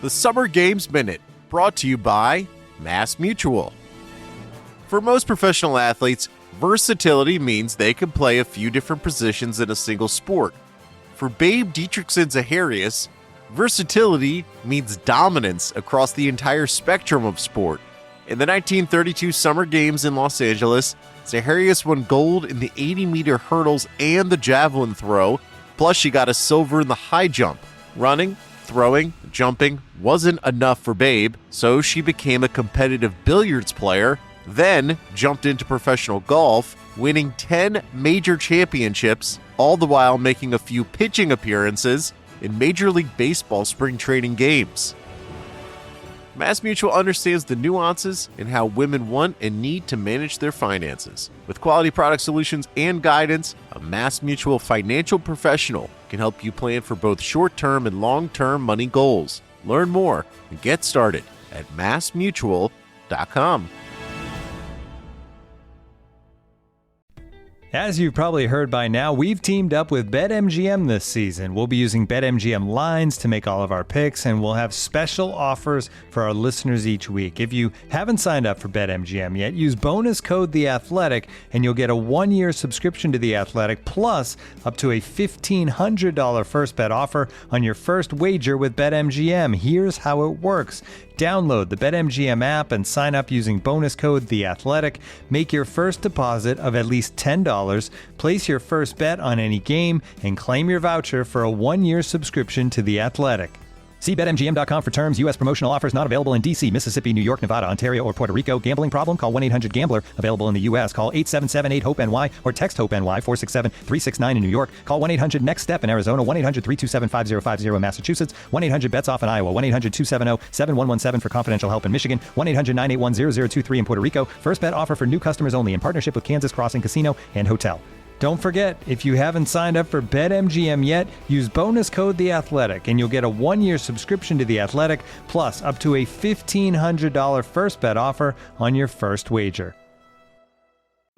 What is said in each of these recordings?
The Summer Games Minute, brought to you by Mass Mutual. For most professional athletes, versatility means they can play a few different positions in a single sport. For Babe Dietrichson-Zaharias, versatility means dominance across the entire spectrum of sport. In the 1932 Summer Games in Los Angeles, Zaharias won gold in the 80-meter hurdles and the javelin throw, plus she got a silver in the high jump. Running, throwing, jumping wasn't enough for Babe, so she became a competitive billiards player, then jumped into professional golf, winning 10 major championships, all the while making a few pitching appearances in Major League Baseball spring training games. Mass Mutual understands the nuances in how women want and need to manage their finances. With quality product solutions and guidance, a Mass Mutual financial professional can help you plan for both short-term and long-term money goals. Learn more and get started at massmutual.com. As you've probably heard by now, we've teamed up with BetMGM this season. We'll be using BetMGM lines to make all of our picks, and we'll have special offers for our listeners each week. If you haven't signed up for BetMGM yet, use bonus code The Athletic, and you'll get a 1-year subscription to The Athletic, plus up to a $1,500 first bet offer on your first wager with BetMGM. Here's how it works. Download the BetMGM app and sign up using bonus code The Athletic. Make your first deposit of at least $10. Place your first bet on any game and claim your voucher for a 1-year subscription to The Athletic. See BetMGM.com for terms. U.S. promotional offers not available in D.C., Mississippi, New York, Nevada, Ontario, or Puerto Rico. Gambling problem? Call 1-800-GAMBLER. Available in the U.S. Call 877-8-HOPE-NY or text HOPE-NY 467-369 in New York. Call 1-800-NEXT-STEP in Arizona. 1-800-327-5050 in Massachusetts. 1-800-BETS-OFF in Iowa. 1-800-270-7117 for confidential help in Michigan. 1-800-981-0023 in Puerto Rico. First bet offer for new customers only in partnership with Kansas Crossing Casino and Hotel. Don't forget, if you haven't signed up for BetMGM yet, use bonus code The Athletic, and you'll get a 1-year subscription to The Athletic, plus up to a $1,500 first bet offer on your first wager.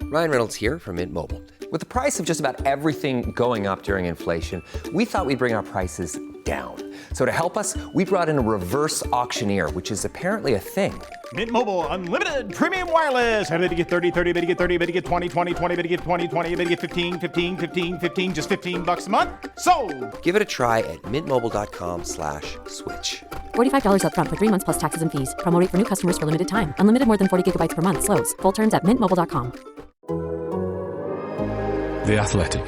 Ryan Reynolds here from Mint Mobile. With the price of just about everything going up during inflation, we thought we'd bring our prices down. So to help us, we brought in a reverse auctioneer, which is apparently a thing. Mint Mobile Unlimited Premium Wireless. How to get 30, 30, bit to get 30, bit to get 20, 20, 20, bit to get 20, 20, bit to get 15, 15, 15, 15, just $15 a month? Sold! Give it a try at mintmobile.com/switch. $45 up front for 3 months plus taxes and fees. Promo rate for new customers for limited time. Unlimited more than 40 gigabytes per month. Slows full terms at mintmobile.com. The Athletic.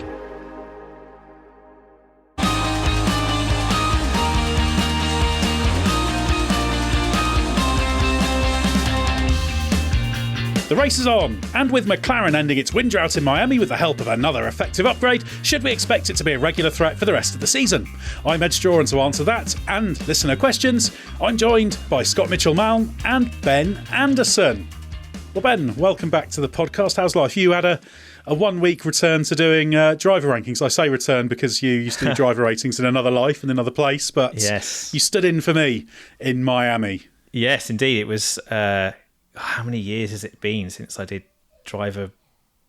The race is on, and with McLaren ending its win drought in Miami with the help of another effective upgrade, should we expect it to be a regular threat for the rest of the season? I'm Edd Straw, and to answer that and listener questions, I'm joined by Scott Mitchell-Malm and Ben Anderson. Well, Ben, welcome back to the podcast. How's life? You had a 1-week return to doing driver rankings. I say return because you used to do driver ratings in another life and another place, but Yes. You stood in for me in Miami. Yes, indeed. It was... how many years has it been since I did driver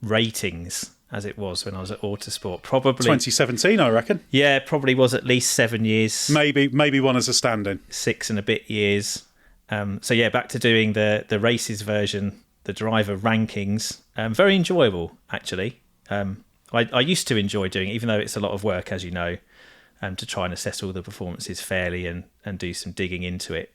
ratings, as it was when I was at Autosport? Probably 2017, I reckon. Yeah, probably was at least 7 years. Maybe one as a stand-in. 6 and a bit years. So yeah, back to doing the races version, the driver rankings. Very enjoyable, actually. I used to enjoy doing it, even though it's a lot of work, as you know, to try and assess all the performances fairly and do some digging into it.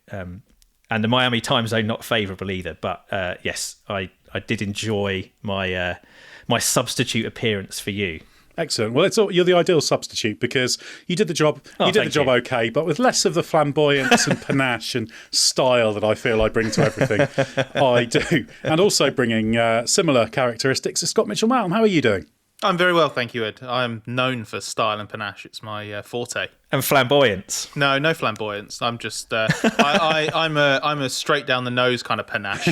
And the Miami time zone not favourable either. But yes, I did enjoy my my substitute appearance for you. Excellent. Well, you're the ideal substitute because you did the job. Okay, but with less of the flamboyance and panache and style that I feel I bring to everything I do, and also bringing similar characteristics as Scott Mitchell-Malm. How are you doing? I'm very well, thank you, Ed. I'm known for style and panache. It's my forte. And flamboyance. No flamboyance. I'm just I'm a straight down the nose kind of panache.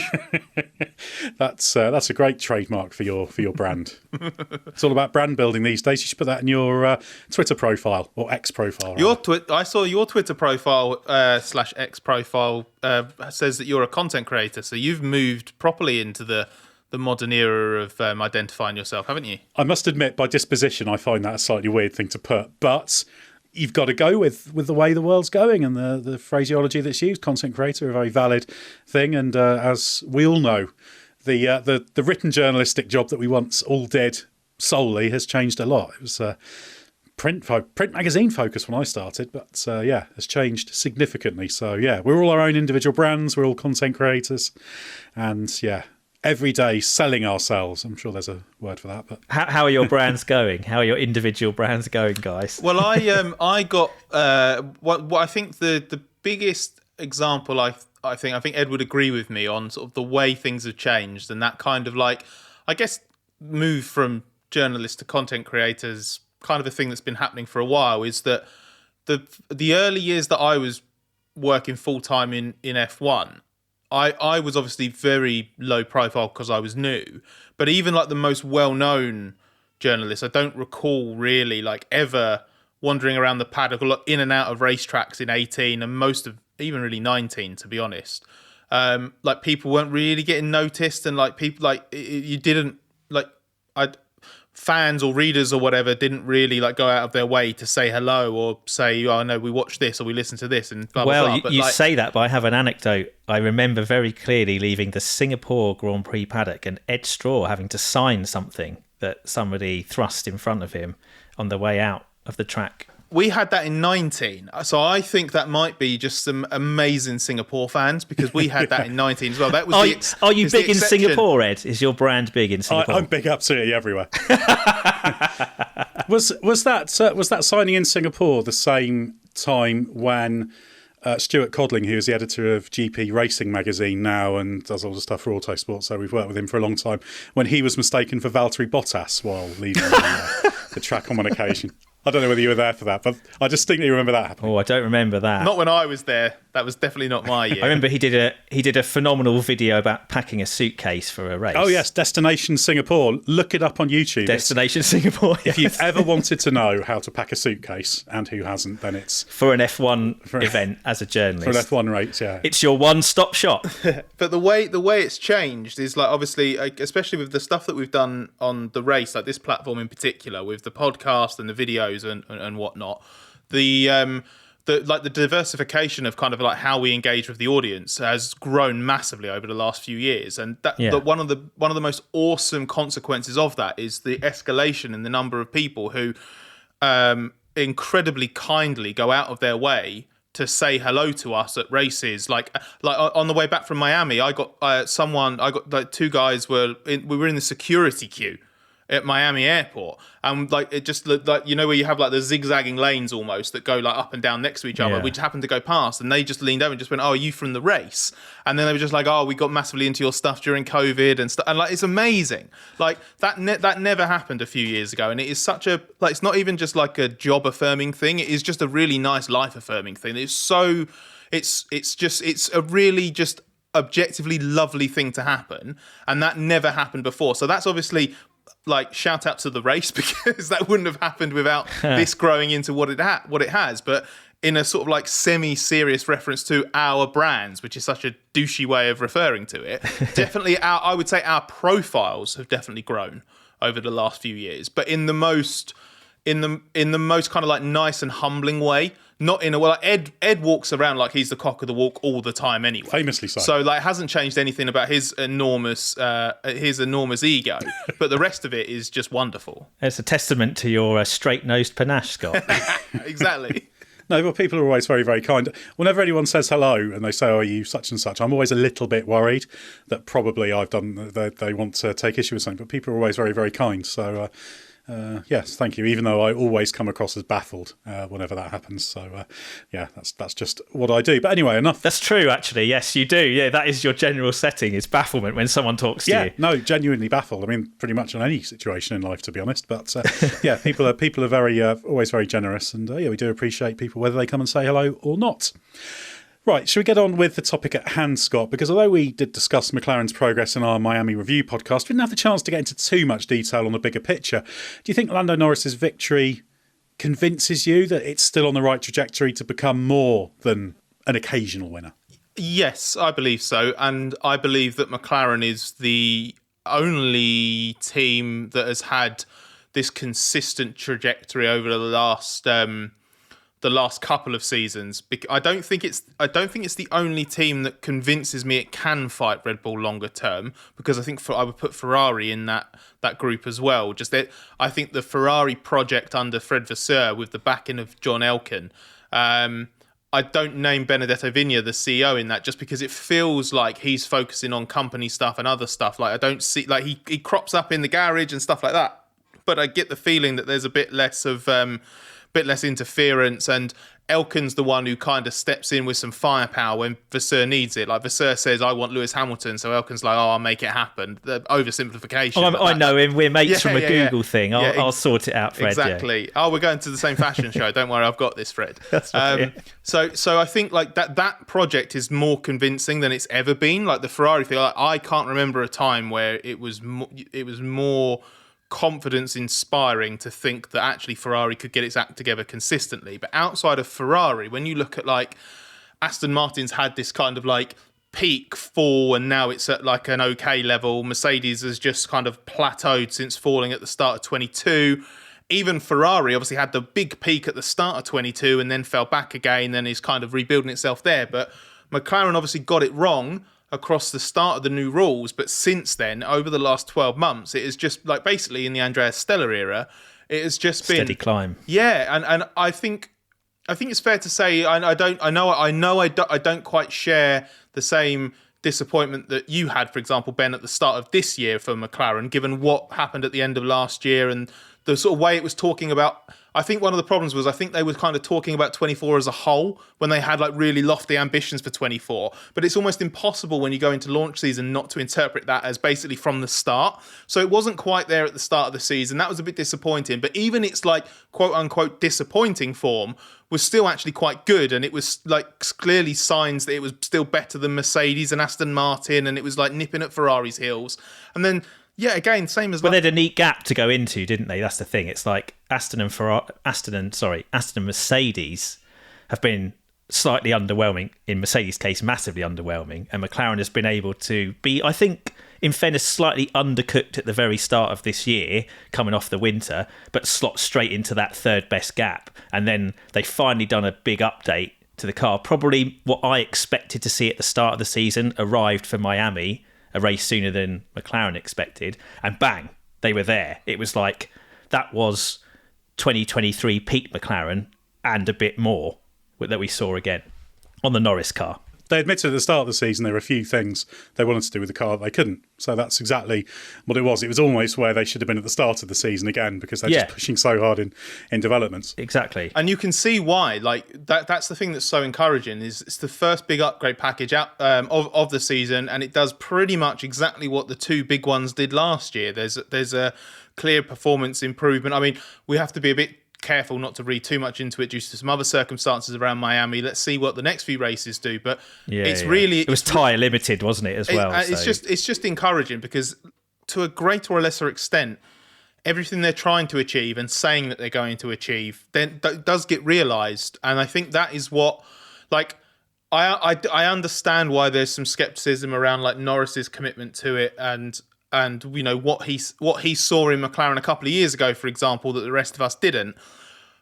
That's a great trademark for your brand. It's all about brand building these days. You should put that in your Twitter profile or X profile. I saw your Twitter profile /X profile says that you're a content creator, so you've moved properly into the modern era of identifying yourself, haven't you? I must admit, by disposition, I find that a slightly weird thing to put, but you've got to go with the way the world's going, and the phraseology that's used, content creator, a very valid thing. And as we all know, the written journalistic job that we once all did solely has changed a lot. It was print magazine focus when I started, but has changed significantly. So we're all our own individual brands, we're all content creators, and every day selling ourselves. I'm sure there's a word for that. But how are your brands going? How are your individual brands going, guys? Well, I got what I think the biggest example. I think Ed would agree with me on sort of the way things have changed, and that kind of like, I guess, move from journalists to content creators, kind of a thing that's been happening for a while, is that the early years that I was working full time in F1. I was obviously very low profile because I was new, but even like the most well-known journalists, I don't recall really like ever wandering around the paddock or in and out of racetracks in 18 and most of even really 19, to be honest. Like people weren't really getting noticed, and like people like you didn't like fans or readers or whatever didn't really like go out of their way to say hello or say, oh no, we watched this or we listened to this and blah, blah, blah. Well, you say that, but I have an anecdote. I remember very clearly leaving the Singapore Grand Prix paddock and Edd Straw having to sign something that somebody thrust in front of him on the way out of the track. We had that in 19, so I think that might be just some amazing Singapore fans, because we had that in 19 as well. That was are you big in Singapore, Ed? Is your brand big in Singapore? I'm big absolutely everywhere. Was that signing in Singapore the same time when Stuart Codling, who is the editor of GP Racing magazine now and does all the stuff for Autosport, so we've worked with him for a long time, when he was mistaken for Valtteri Bottas while leaving the track on one occasion? I don't know whether you were there for that, but I distinctly remember that happening. Oh, I don't remember that. Not when I was there. That was definitely not my year. I remember he did a phenomenal video about packing a suitcase for a race. Oh yes, Destination Singapore. Look it up on YouTube. Destination Singapore. Yes. If you've ever wanted to know how to pack a suitcase, and who hasn't, then it's for an F1 event as a journalist. For an F1 race, yeah. It's your one-stop shop. But the way it's changed is like, obviously, especially with the stuff that we've done on the race, like this platform in particular, with the podcast and the videos and whatnot, the diversification of kind of like how we engage with the audience has grown massively over the last few years, and one of the most awesome consequences of that is the escalation in the number of people who incredibly kindly go out of their way to say hello to us at races. Like on the way back from Miami, I got like two guys we were in the security queue at Miami airport, and like it just looked like, you know, where you have like the zigzagging lanes almost that go like up and down next to each other. Yeah. We just happened to go past, and they just leaned over and just went, "Oh, are you from the race?" And then they were just like, "Oh, we got massively into your stuff during COVID and stuff." And like, it's amazing. Like that never happened a few years ago, and it is such a like, it's not even just like a job affirming thing. It is just a really nice life affirming thing. It's a really just objectively lovely thing to happen, and that never happened before. So that's obviously, like, shout out to the race, because that wouldn't have happened without this growing into what it has. But in a sort of like semi-serious reference to our brands, which is such a douchey way of referring to it, definitely I would say our profiles have definitely grown over the last few years, but in the most kind of like nice and humbling way. Not in a way, like Ed walks around like he's the cock of the walk all the time anyway. Famously so. So like, hasn't changed anything about his enormous ego, but the rest of it is just wonderful. It's a testament to your straight-nosed panache, Scott. Exactly. No, but people are always very, very kind. Whenever anyone says hello and they say, "Oh, are you such and such?" I'm always a little bit worried that probably I've done, they want to take issue with something. But people are always very, very kind. So yes, thank you. Even though I always come across as baffled whenever that happens. So that's just what I do. But anyway, enough. That's true, actually. Yes, you do. Yeah, that is your general setting, is bafflement when someone talks to you. No, genuinely baffled. I mean, pretty much on any situation in life, to be honest. But people are very always very generous, and we do appreciate people whether they come and say hello or not. Right, shall we get on with the topic at hand, Scott? Because although we did discuss McLaren's progress in our Miami review podcast, we didn't have the chance to get into too much detail on the bigger picture. Do you think Lando Norris's victory convinces you that it's still on the right trajectory to become more than an occasional winner? Yes, I believe so. And I believe that McLaren is the only team that has had this consistent trajectory over the last the last couple of seasons. I don't think it's the only team that convinces me it can fight Red Bull longer term, because I think I would put Ferrari in that group as well. I think the Ferrari project under Fred Vasseur with the backing of John Elkann. I don't name Benedetto Vigna, the CEO, in that, just because it feels like he's focusing on company stuff and other stuff. Like, I don't see, like, he crops up in the garage and stuff like that, but I get the feeling that there's a bit less interference, and Elkann's the one who kind of steps in with some firepower when Vasseur needs it. Like, Vasseur says, I want Lewis Hamilton, so Elkann's like, oh, I'll make it happen. The oversimplification. I know him. We're mates from a Google thing. I'll sort it out, Fred. Exactly. Oh, we're going to the same fashion show. Don't worry, I've got this, Fred. That's right, So I think like that project is more convincing than it's ever been. Like the Ferrari thing, like, I can't remember a time where it was more confidence inspiring to think that actually Ferrari could get its act together consistently. But outside of Ferrari, when you look at like Aston Martin's had this kind of like peak fall and now it's at like an okay level. Mercedes has just kind of plateaued since falling at the start of 22. Even Ferrari obviously had the big peak at the start of 22 and then fell back again, then is kind of rebuilding itself there. But McLaren obviously got it wrong across the start of the new rules, but since then, over the last 12 months, it is just like basically in the Andrea Stella era, it has just been steady climb. Yeah, and I think it's fair to say I don't quite share the same disappointment that you had, for example, Ben, at the start of this year for McLaren, given what happened at the end of last year and the sort of way it was talking about. I think one of the problems was I think they were kind of talking about 24 as a whole when they had like really lofty ambitions for 24. But it's almost impossible when you go into launch season not to interpret that as basically from the start. So it wasn't quite there at the start of the season. That was a bit disappointing. But even its like quote unquote disappointing form was still actually quite good. And it was like clearly signs that it was still better than Mercedes and Aston Martin. And it was like nipping at Ferrari's heels. And then, yeah, again, same as. Well, they had a neat gap to go into, didn't they? That's the thing. It's like Aston and Mercedes have been slightly underwhelming. In Mercedes' case, massively underwhelming, and McLaren has been able to be, I think, in fairness, slightly undercooked at the very start of this year, coming off the winter, but slot straight into that third best gap, and then they finally done a big update to the car. Probably what I expected to see at the start of the season arrived for Miami. A race sooner than McLaren expected, and bang, they were there. It was like that was 2023 peak McLaren and a bit more that we saw again on the Norris car. They admitted at the start of the season there were a few things they wanted to do with the car that they couldn't. So that's exactly what it was. It was almost where they should have been at the start of the season again, because they're just pushing so hard in developments. Exactly. And you can see why. Like that's the thing that's so encouraging is it's the first big upgrade package out of the season, and it does pretty much exactly what the two big ones did last year. There's a clear performance improvement. I mean, we have to be a bit careful not to read too much into it due to some other circumstances around Miami. Let's see what the next few races do, but really it was tyre limited, wasn't it, as well? It's just encouraging because to a greater or lesser extent, everything they're trying to achieve and saying that they're going to achieve then does get realised, and I think that is what like I understand why there's some skepticism around like Norris's commitment to it and you know what he saw in McLaren a couple of years ago, for example, that the rest of us didn't.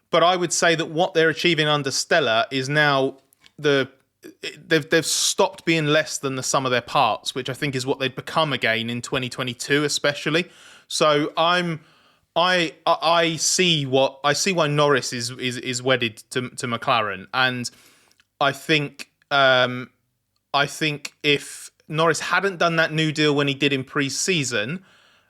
But I would say that what they're achieving under Stella is now they've stopped being less than the sum of their parts, which I think is what they'd become again in 2022, especially. So I see why Norris is wedded to McLaren, and I think if Norris hadn't done that new deal when he did in pre-season,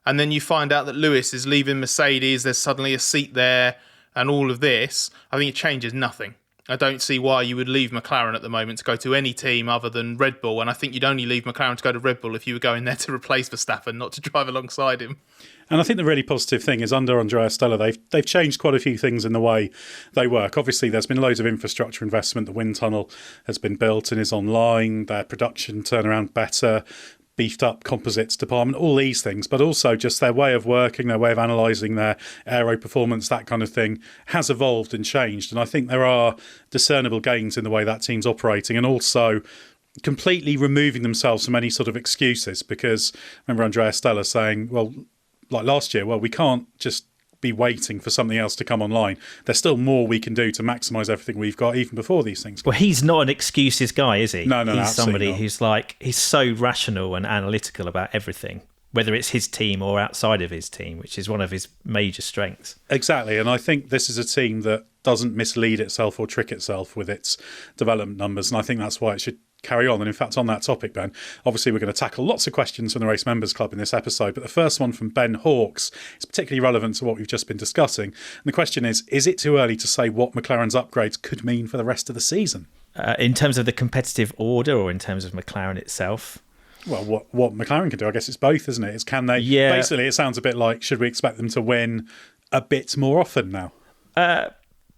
and then you find out that Lewis is leaving Mercedes, there's suddenly a seat there and all of this, I think it changes nothing. I don't see why you would leave McLaren at the moment to go to any team other than Red Bull, and I think you'd only leave McLaren to go to Red Bull if you were going there to replace Verstappen, not to drive alongside him. And I think the really positive thing is under Andrea Stella, they've changed quite a few things in the way they work. Obviously, there's been loads of infrastructure investment. The wind tunnel has been built and is online. Their production turnaround better, beefed up composites department, all these things, but also just their way of working, their way of analysing their aero performance, that kind of thing has evolved and changed. And I think there are discernible gains in the way that team's operating, and also completely removing themselves from any sort of excuses, because I remember Andrea Stella saying, well, like last year, well, we can't just be waiting for something else to come online. There's still more we can do to maximise everything we've got, even before these things come. Well, he's not an excuses guy, is he? No, he's somebody not. who's he's so rational and analytical about everything, whether it's his team or outside of his team, which is one of his major strengths. Exactly, and I think this is a team that doesn't mislead itself or trick itself with its development numbers, and I think that's why it should carry on. And in fact, on that topic, Ben, obviously we're going to tackle lots of questions from the Race Members Club in this episode, but the first one from Ben Hawkes is particularly relevant to what we've just been discussing. And the question is it too early to say what McLaren's upgrades could mean for the rest of the season? In terms of the competitive order or in terms of McLaren itself? Well, what McLaren can do, I guess it's both, isn't it? It's can they... Yeah. Basically, it sounds a bit like, should we expect them to win a bit more often now?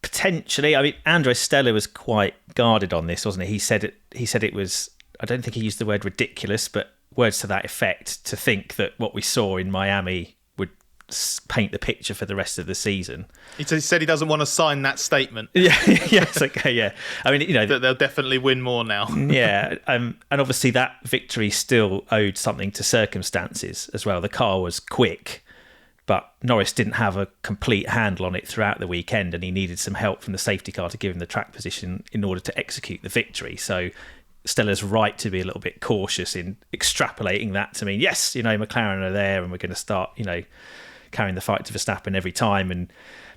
Potentially. I mean, Andres Stella was quite guarded on this, wasn't he? He said it was, I don't think he used the word ridiculous, but words to that effect, to think that what we saw in Miami would paint the picture for the rest of the season. He said he doesn't want to sign that statement. Yeah, yes, okay, yeah. I mean, that they'll definitely win more now. Yeah, and obviously that victory still owed something to circumstances as well. The car was quick, but Norris didn't have a complete handle on it throughout the weekend, and he needed some help from the safety car to give him the track position in order to execute the victory. So Stella's right to be a little bit cautious in extrapolating that to mean, yes, McLaren are there and we're going to start, carrying the fight to Verstappen every time and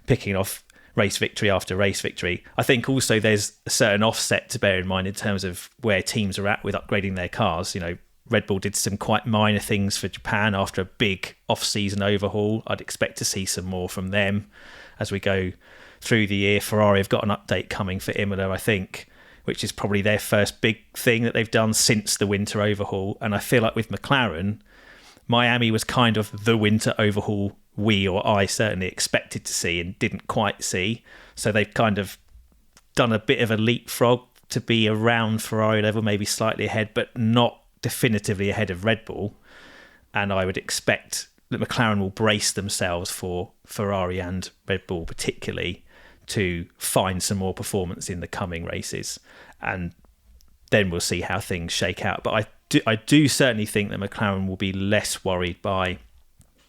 picking off race victory after race victory. I think also there's a certain offset to bear in mind in terms of where teams are at with upgrading their cars. Red Bull did some quite minor things for Japan after a big off-season overhaul. I'd expect to see some more from them as we go through the year. Ferrari have got an update coming for Imola, I think, which is probably their first big thing that they've done since the winter overhaul. And I feel like with McLaren, Miami was kind of the winter overhaul I certainly expected to see and didn't quite see. So they've kind of done a bit of a leapfrog to be around Ferrari level, maybe slightly ahead, but not definitively ahead of Red Bull. And I would expect that McLaren will brace themselves for Ferrari and Red Bull particularly to find some more performance in the coming races, and then we'll see how things shake out. But I do certainly think that McLaren will be less worried by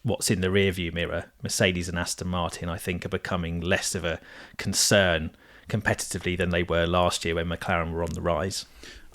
what's in the rearview mirror. Mercedes and Aston Martin, I think, are becoming less of a concern competitively than they were last year when McLaren were on the rise.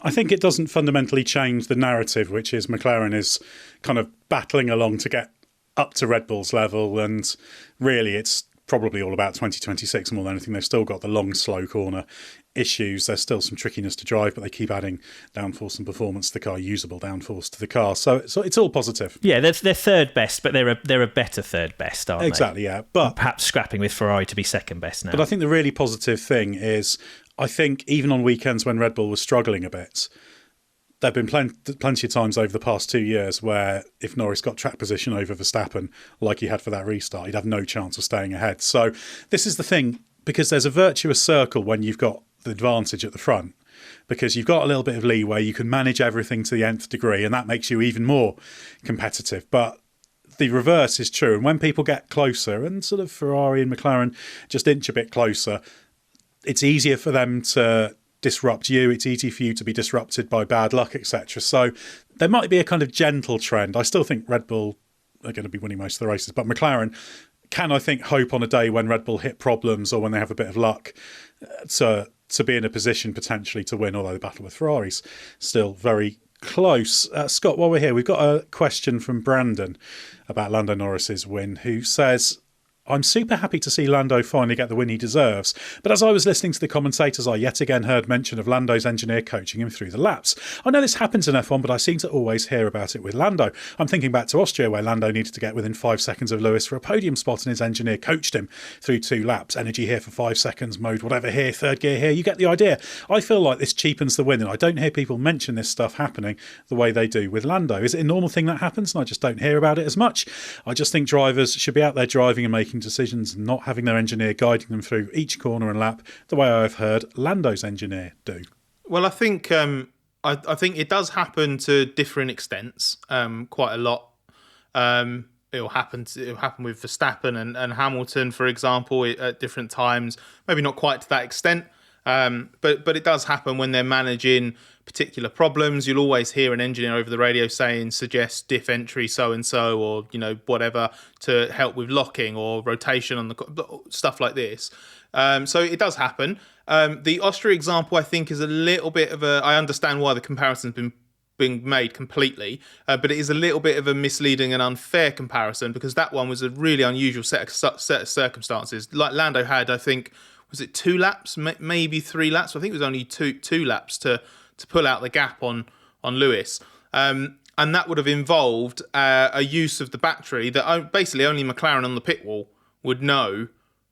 I think it doesn't fundamentally change the narrative, which is McLaren is kind of battling along to get up to Red Bull's level, and really it's probably all about 2026 more than anything. They've still got the long, slow corner issues. There's still some trickiness to drive, but they keep adding downforce and performance to the car, usable downforce to the car. So it's all positive. Yeah, they're third best, but they're a better third best, aren't they? Exactly, yeah. But perhaps scrapping with Ferrari to be second best now. But I think the really positive thing is, I think even on weekends when Red Bull was struggling a bit, there have been plenty of times over the past 2 years where if Norris got track position over Verstappen, like he had for that restart, he'd have no chance of staying ahead. So this is the thing, because there's a virtuous circle when you've got the advantage at the front, because you've got a little bit of leeway, you can manage everything to the nth degree, and that makes you even more competitive. But the reverse is true, and when people get closer, and sort of Ferrari and McLaren just inch a bit closer, it's easier for them to disrupt you. It's easy for you to be disrupted by bad luck, etc. So there might be a kind of gentle trend. I still think Red Bull are going to be winning most of the races, but McLaren can, I think, hope on a day when Red Bull hit problems or when they have a bit of luck to be in a position potentially to win, although the battle with Ferrari's still very close. Scott, while we're here, we've got a question from Brandon about Lando Norris's win, who says, I'm super happy to see Lando finally get the win he deserves, but as I was listening to the commentators, I yet again heard mention of Lando's engineer coaching him through the laps. I know this happens in F1, but I seem to always hear about it with Lando. I'm thinking back to Austria, where Lando needed to get within 5 seconds of Lewis for a podium spot, and his engineer coached him through 2 laps. Energy here for 5 seconds, mode whatever here, third gear here, you get the idea. I feel like this cheapens the win, and I don't hear people mention this stuff happening the way they do with Lando. Is it a normal thing that happens, and I just don't hear about it as much? I just think drivers should be out there driving and making decisions, and not having their engineer guiding them through each corner and lap the way I've heard Lando's engineer do. Well, I think I think it does happen to different extents, quite a lot. It'll happen with Verstappen and Hamilton, for example, at different times. Maybe not quite to that extent, But it does happen when they're managing particular problems. You'll always hear an engineer over the radio saying, suggest diff entry so-and-so, or, whatever, to help with locking or rotation on the stuff like this. So it does happen. The Austria example, I think, is a little bit of I understand why the comparison's been made completely, but it is a little bit of a misleading and unfair comparison, because that one was a really unusual set of circumstances. Like Lando had, I think, was it 2 laps, maybe 3 laps? I think it was only two laps to pull out the gap on Lewis. And that would have involved a use of the battery that basically only McLaren on the pit wall would know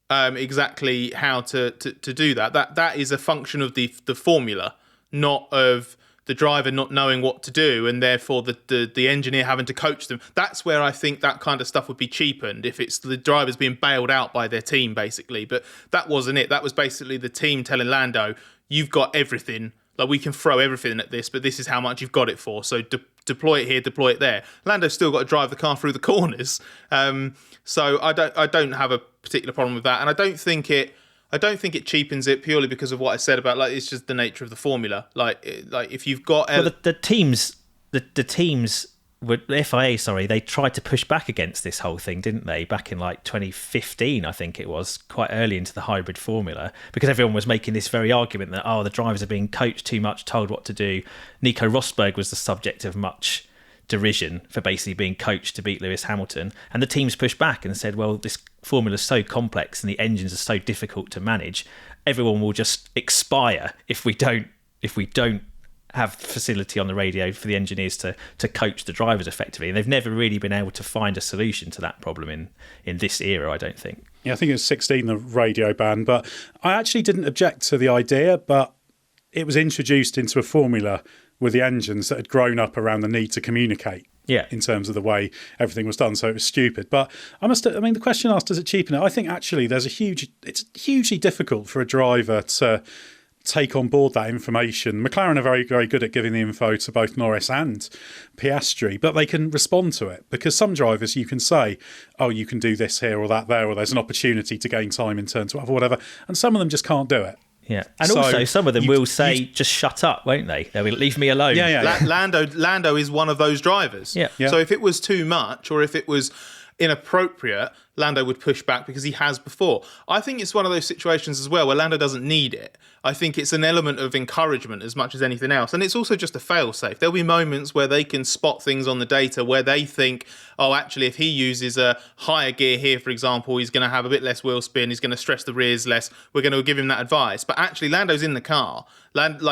exactly how to do that. That is a function of the formula, not of the driver not knowing what to do, and therefore the engineer having to coach them. That's where I think that kind of stuff would be cheapened, if it's the drivers being bailed out by their team, basically. But that wasn't it. That was basically the team telling Lando, you've got everything. Like, we can throw everything at this, but this is how much you've got it for. So deploy it here, deploy it there. Lando's still got to drive the car through the corners. So I don't have a particular problem with that, and I don't think it cheapens it purely because of what I said about, like, it's just the nature of the formula. Like if you've got the teams would FIA, they tried to push back against this whole thing, didn't they? Back in like 2015, I think it was, quite early into the hybrid formula, because everyone was making this very argument that the drivers are being coached too much, told what to do. Nico Rosberg was the subject of much derision for basically being coached to beat Lewis Hamilton, and the teams pushed back and said, well, this formula is so complex and the engines are so difficult to manage, everyone will just expire if we don't have facility on the radio for the engineers to coach the drivers effectively. And they've never really been able to find a solution to that problem in this era, I don't think. Yeah, I think it was 16, the radio ban, but I actually didn't object to the idea, but it was introduced into a formula with the engines that had grown up around the need to communicate. Yeah, in terms of the way everything was done, so it was stupid. But the question asked, does it cheapen it? I think actually it's hugely difficult for a driver to take on board that information. McLaren are very, very good at giving the info to both Norris and Piastri, but they can respond to it, because some drivers you can say, oh, you can do this here or that there, or there's an opportunity to gain time in turn 12 or whatever, and some of them just can't do it. Yeah, and so also some of them will say, just shut up, won't they? They will leave me alone. Yeah. Lando is one of those drivers. Yeah. So if it was too much, or if it was inappropriate, Lando would push back, because he has before. I think it's one of those situations as well where Lando doesn't need it. I think it's an element of encouragement as much as anything else. And it's also just a fail-safe. There'll be moments where they can spot things on the data where they think, oh, actually, if he uses a higher gear here, for example, he's going to have a bit less wheel spin, he's going to stress the rears less, we're going to give him that advice. But actually, Lando's in the car.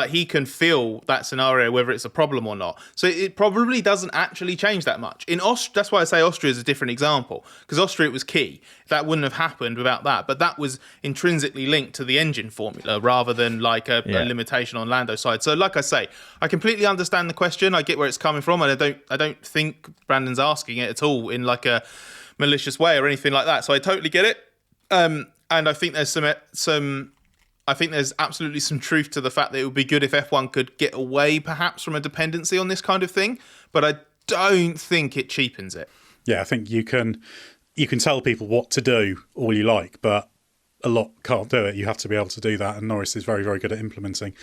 He can feel that scenario, whether it's a problem or not. So it probably doesn't actually change that much. That's why I say Austria is a different example, because Austria, it was key. That wouldn't have happened without that. But that was intrinsically linked to the engine formula rather than a limitation on Lando's side. So like I say, I completely understand the question. I get where it's coming from, and I don't think Brandon's asking it at all in like a malicious way or anything like that. So I totally get it. And I think there's I think there's absolutely some truth to the fact that it would be good if F1 could get away perhaps from a dependency on this kind of thing, but I don't think it cheapens it. Yeah, I think you can tell people what to do all you like, but a lot can't do it. You have to be able to do that, and Norris is very, very good at implementing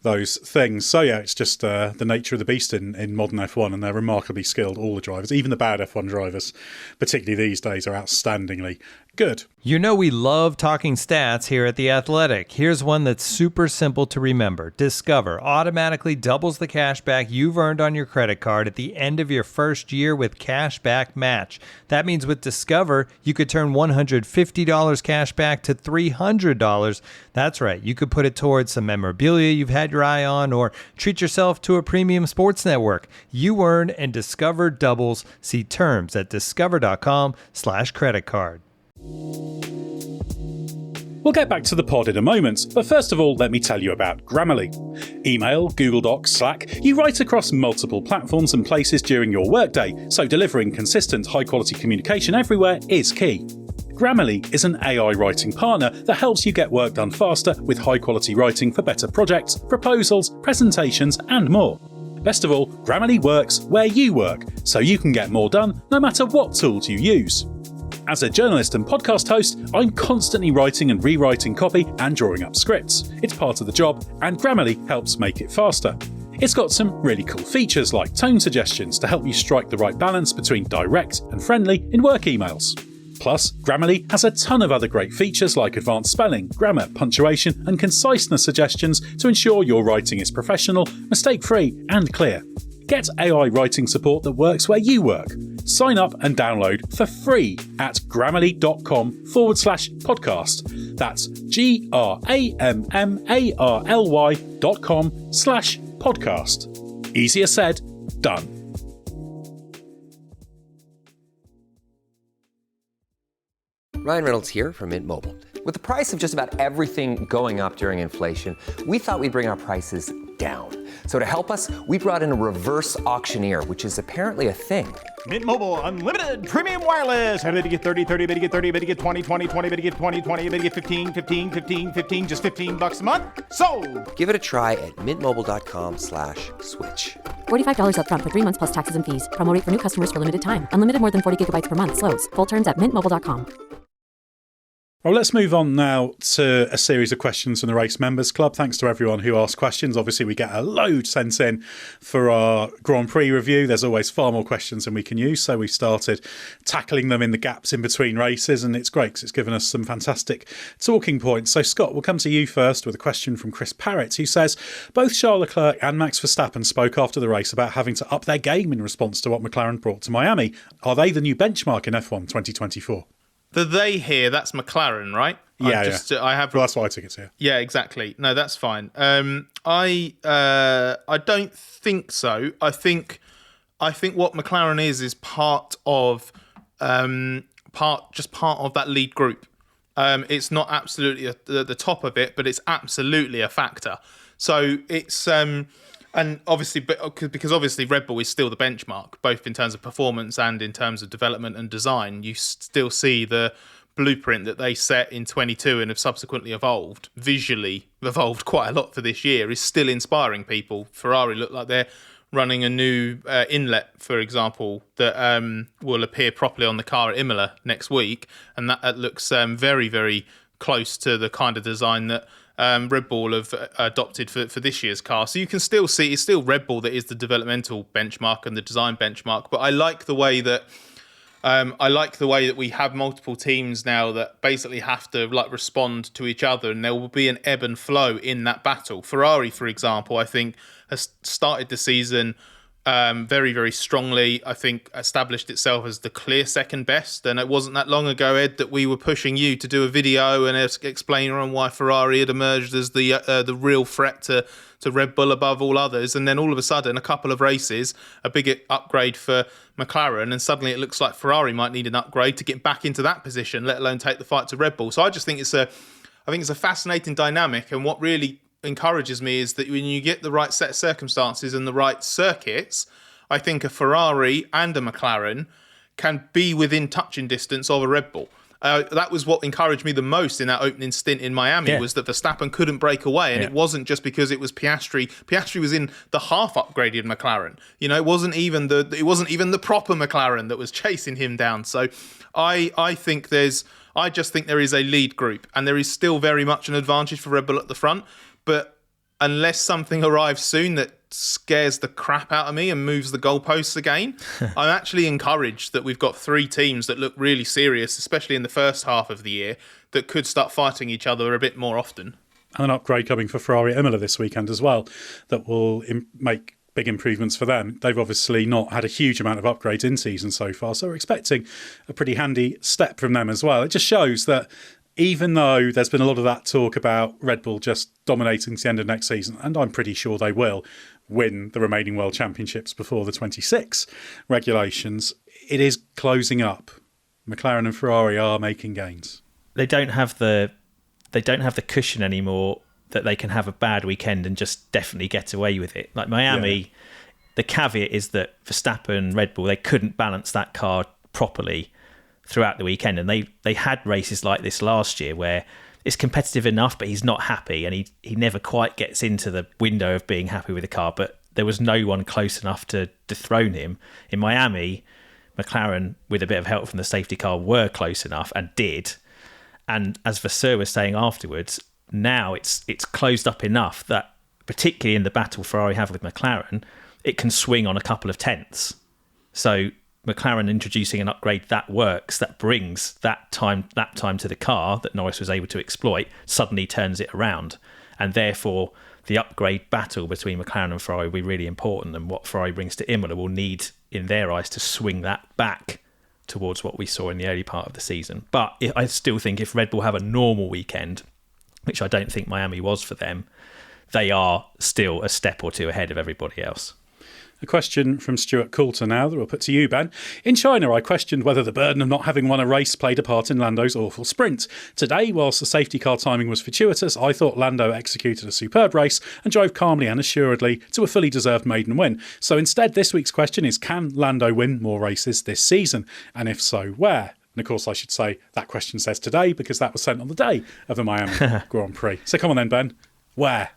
those things. So yeah, it's just the nature of the beast in modern F1, and they're remarkably skilled, all the drivers. Even the bad F1 drivers, particularly these days, are outstandingly good. You know we love talking stats here at The Athletic. Here's one that's super simple to remember. Discover automatically doubles the cash back you've earned on your credit card at the end of your first year with Cashback Match. That means with Discover, you could turn $150 cash back to $300. That's right. You could put it towards some memorabilia you've had your eye on, or treat yourself to a premium sports network. You earn, and Discover doubles. See terms at discover.com/credit card. We'll get back to the pod in a moment, but first of all, let me tell you about Grammarly. Email, Google Docs, Slack, you write across multiple platforms and places during your workday, so delivering consistent, high-quality communication everywhere is key. Grammarly is an AI writing partner that helps you get work done faster with high-quality writing for better projects, proposals, presentations, and more. Best of all, Grammarly works where you work, so you can get more done no matter what tools you use. As a journalist and podcast host, I'm constantly writing and rewriting copy and drawing up scripts. It's part of the job, and Grammarly helps make it faster. It's got some really cool features like tone suggestions to help you strike the right balance between direct and friendly in work emails. Plus, Grammarly has a ton of other great features like advanced spelling, grammar, punctuation, and conciseness suggestions to ensure your writing is professional, mistake-free, and clear. Get AI writing support that works where you work. Sign up and download for free at grammarly.com/podcast. That's grammarly.com/podcast. Easier said, done. Ryan Reynolds here from Mint Mobile. With the price of just about everything going up during inflation, we thought we'd bring our prices down. So to help us, we brought in a reverse auctioneer, which is apparently a thing. Mint Mobile Unlimited Premium Wireless. How to get 30, 30, bit to get 30, bit to get 20, 20, 20, bit to get 20, 20, bit to get 15, 15, 15, 15, just $15 a month? Sold! Give it a try at mintmobile.com/switch. $45 up front for 3 months plus taxes and fees. Promo rate for new customers for limited time. Unlimited more than 40 gigabytes per month. Slows full terms at mintmobile.com. Well, let's move on now to a series of questions from the Race Members Club. Thanks to everyone who asked questions. Obviously, we get a load sent in for our Grand Prix review. There's always far more questions than we can use, so we've started tackling them in the gaps in between races, and it's great because it's given us some fantastic talking points. So, Scott, we'll come to you first with a question from Chris Parrott, who says, both Charles Leclerc and Max Verstappen spoke after the race about having to up their game in response to what McLaren brought to Miami. Are they the new benchmark in F1 2024? The they here, that's McLaren, right? Yeah, I have. Well, that's why I took it here. Yeah, exactly. No, that's fine. I don't think so. I think what McLaren is part of part of that lead group. It's not absolutely at the top of it, but it's absolutely a factor. So it's and obviously, because obviously Red Bull is still the benchmark, both in terms of performance and in terms of development and design. You still see the blueprint that they set in 22 and have subsequently visually evolved quite a lot for this year, is still inspiring people. Ferrari look like they're running a new inlet, for example, that will appear properly on the car at Imola next week, and that looks very, very close to the kind of design that Red Bull have adopted for this year's car. So you can still see it's still Red Bull that is the developmental benchmark and the design benchmark. But I like the way that we have multiple teams now that basically have to respond to each other, and there will be an ebb and flow in that battle. Ferrari, for example, I think has started the season very, very strongly. I think established itself as the clear second best, and it wasn't that long ago, Ed, that we were pushing you to do a video and explain on why Ferrari had emerged as the real threat to Red Bull above all others. And then all of a sudden, a couple of races, a big upgrade for McLaren, and suddenly it looks like Ferrari might need an upgrade to get back into that position, let alone take the fight to Red Bull. So I just think it's a fascinating dynamic, and what really encourages me is that when you get the right set of circumstances and the right circuits, I think a Ferrari and a McLaren can be within touching distance of a Red Bull. That was what encouraged me the most in that opening stint in Miami, was that Verstappen couldn't break away, and it wasn't just because it was Piastri. Piastri was in the half upgraded McLaren. You know, it wasn't even the proper McLaren that was chasing him down. So I just think there is a lead group, and there is still very much an advantage for Red Bull at the front. But unless something arrives soon that scares the crap out of me and moves the goalposts again, I'm actually encouraged that we've got three teams that look really serious, especially in the first half of the year, that could start fighting each other a bit more often. And an upgrade coming for Ferrari Imola this weekend as well that will make big improvements for them. They've obviously not had a huge amount of upgrades in season so far, so we're expecting a pretty handy step from them as well. It just shows that even though there's been a lot of that talk about Red Bull just dominating to the end of next season, and I'm pretty sure they will win the remaining World Championships before the 26 regulations, it is closing up. McLaren and Ferrari are making gains. They don't have the cushion anymore that they can have a bad weekend and just definitely get away with it. Like Miami, the caveat is that Verstappen, Red Bull, they couldn't balance that car properly throughout the weekend, and they had races like this last year where it's competitive enough, but he's not happy, and he never quite gets into the window of being happy with the car. But there was no one close enough to dethrone him. In Miami, McLaren, with a bit of help from the safety car, were close enough and did. And as Vasseur was saying afterwards, now it's closed up enough that, particularly in the battle Ferrari have with McLaren, it can swing on a couple of tenths. So McLaren introducing an upgrade that works, that brings that time to the car that Norris was able to exploit, suddenly turns it around. And therefore, the upgrade battle between McLaren and Ferrari will be really important, and what Ferrari brings to Imola will need, in their eyes, to swing that back towards what we saw in the early part of the season. But I still think if Red Bull have a normal weekend, which I don't think Miami was for them, they are still a step or two ahead of everybody else. A question from Stuart Coulter now that we'll put to you, Ben. In China, I questioned whether the burden of not having won a race played a part in Lando's awful sprint. Today, whilst the safety car timing was fortuitous, I thought Lando executed a superb race and drove calmly and assuredly to a fully deserved maiden win. So instead, this week's question is, can Lando win more races this season? And if so, where? And of course, I should say that question says today because that was sent on the day of the Miami Grand Prix. So come on then, Ben. Where?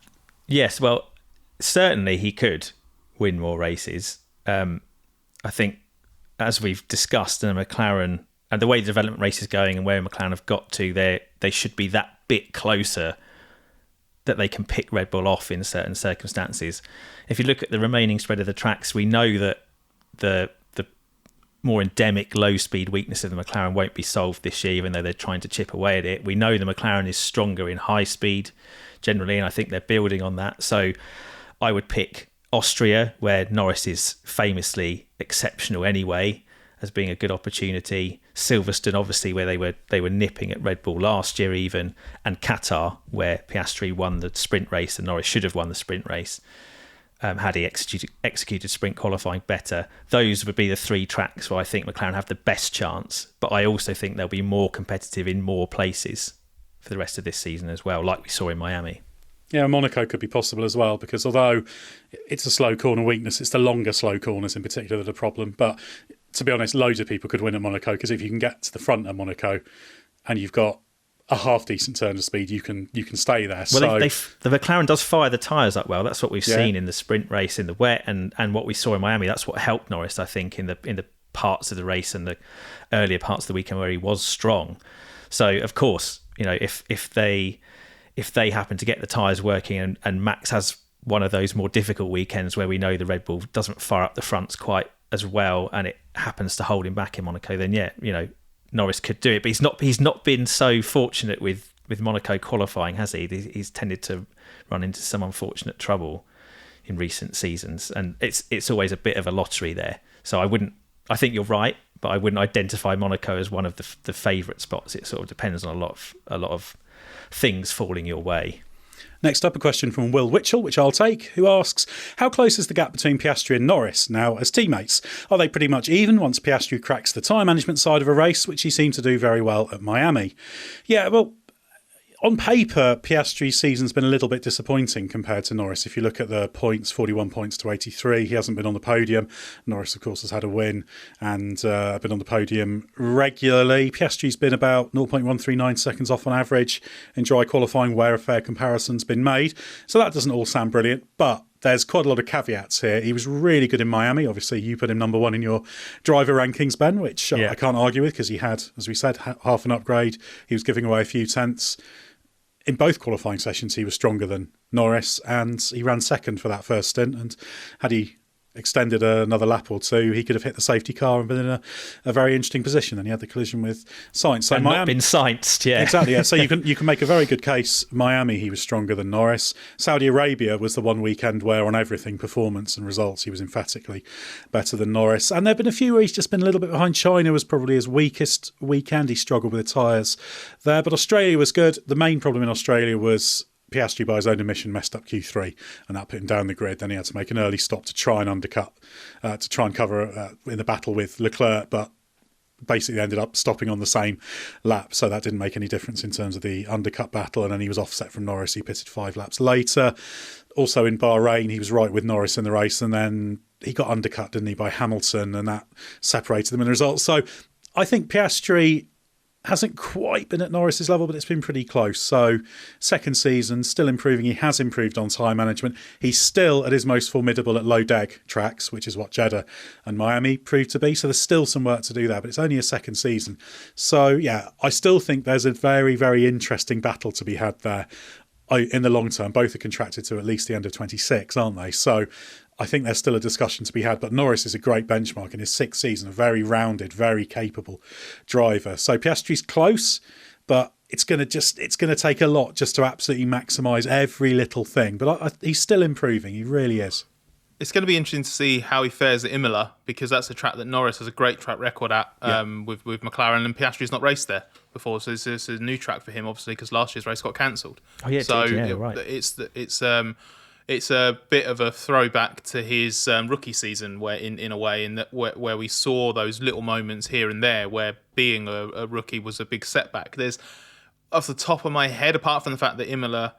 Yes, well, certainly he could win more races. I think, as we've discussed, in McLaren and the way the development race is going and where McLaren have got to, they should be that bit closer that they can pick Red Bull off in certain circumstances. If you look at the remaining spread of the tracks, we know that the more endemic low-speed weakness of the McLaren won't be solved this year, even though they're trying to chip away at it. We know the McLaren is stronger in high speed generally, and I think they're building on that. So I would pick Austria, where Norris is famously exceptional anyway, as being a good opportunity. Silverstone, obviously, where they were nipping at Red Bull last year even, and Qatar, where Piastri won the sprint race and Norris should have won the sprint race had he executed sprint qualifying better. Those would be the three tracks where I think McLaren have the best chance, but I also think they'll be more competitive in more places for the rest of this season as well, like we saw in Miami. Yeah, Monaco could be possible as well, because although it's a slow corner weakness, it's the longer slow corners in particular that are a problem. But to be honest, loads of people could win at Monaco, because if you can get to the front at Monaco and you've got a half decent turn of speed, you can stay there. Well, the McLaren does fire the tyres up well. That's what we've seen in the sprint race in the wet, and what we saw in Miami. That's what helped Norris, I think, in the parts of the race and the earlier parts of the weekend where he was strong. So of course, if they happen to get the tyres working and Max has one of those more difficult weekends where we know the Red Bull doesn't fire up the fronts quite as well and it happens to hold him back in Monaco, then Norris could do it. But he's not been so fortunate with Monaco qualifying, has he? He's tended to run into some unfortunate trouble in recent seasons, and it's always a bit of a lottery there. So I think you're right, but I wouldn't identify Monaco as one of the favourite spots. It sort of depends on a lot of things falling your way. Next up, a question from Will Witchell, which I'll take, who asks, how close is the gap between Piastri and Norris now as teammates? Are they pretty much even once Piastri cracks the tyre management side of a race, which he seemed to do very well at Miami? Yeah, well, on paper, Piastri's season's been a little bit disappointing compared to Norris. If you look at the points, 41 points to 83, he hasn't been on the podium. Norris, of course, has had a win and been on the podium regularly. Piastri's been about 0.139 seconds off on average in dry qualifying, where a fair comparison's been made. So that doesn't all sound brilliant, but there's quite a lot of caveats here. He was really good in Miami. Obviously, you put him number one in your driver rankings, Ben, which I can't argue with, because he had, as we said, half an upgrade. He was giving away a few tenths. In both qualifying sessions, he was stronger than Norris, and he ran second for that first stint. And had he extended another lap or two, he could have hit the safety car and been in a very interesting position. And he had the collision with Sainz. So and Miami, not been Sainz, yeah. Exactly, yeah. So you can make a very good case. Miami, he was stronger than Norris. Saudi Arabia was the one weekend where on everything, performance and results, he was emphatically better than Norris. And there have been a few where he's just been a little bit behind. China was probably his weakest weekend. He struggled with the tyres there. But Australia was good. The main problem in Australia was Piastri, by his own admission, messed up Q3, and that put him down the grid. Then he had to make an early stop to try and undercut, to try and cover in the battle with Leclerc, but basically ended up stopping on the same lap, so that didn't make any difference in terms of the undercut battle. And then he was offset from Norris. He pitted 5 laps later. Also in Bahrain, he was right with Norris in the race, and then he got undercut, didn't he, by Hamilton, and that separated them in the results. So I think Piastri hasn't quite been at Norris's level, but it's been pretty close. So second season, still improving. He has improved on tyre management. He's still at his most formidable at low deg tracks, which is what Jeddah and Miami proved to be. So there's still some work to do there, but it's only a second season. So yeah, I still think there's a very, very interesting battle to be had there. In the long term, both are contracted to at least the end of 26, aren't they? So I think there's still a discussion to be had, but Norris is a great benchmark in his sixth season, a very rounded, very capable driver. So Piastri's close, but it's going to take a lot just to absolutely maximise every little thing. But he's still improving, he really is. It's going to be interesting to see how he fares at Imola, because that's a track that Norris has a great track record at with McLaren, and Piastri's not raced there before, so it's a new track for him, obviously, because last year's race got cancelled. Oh yeah, so right. It's a bit of a throwback to his rookie season, where in a way, where we saw those little moments here and there where being a rookie was a big setback. There's, off the top of my head, apart from the fact that Imola,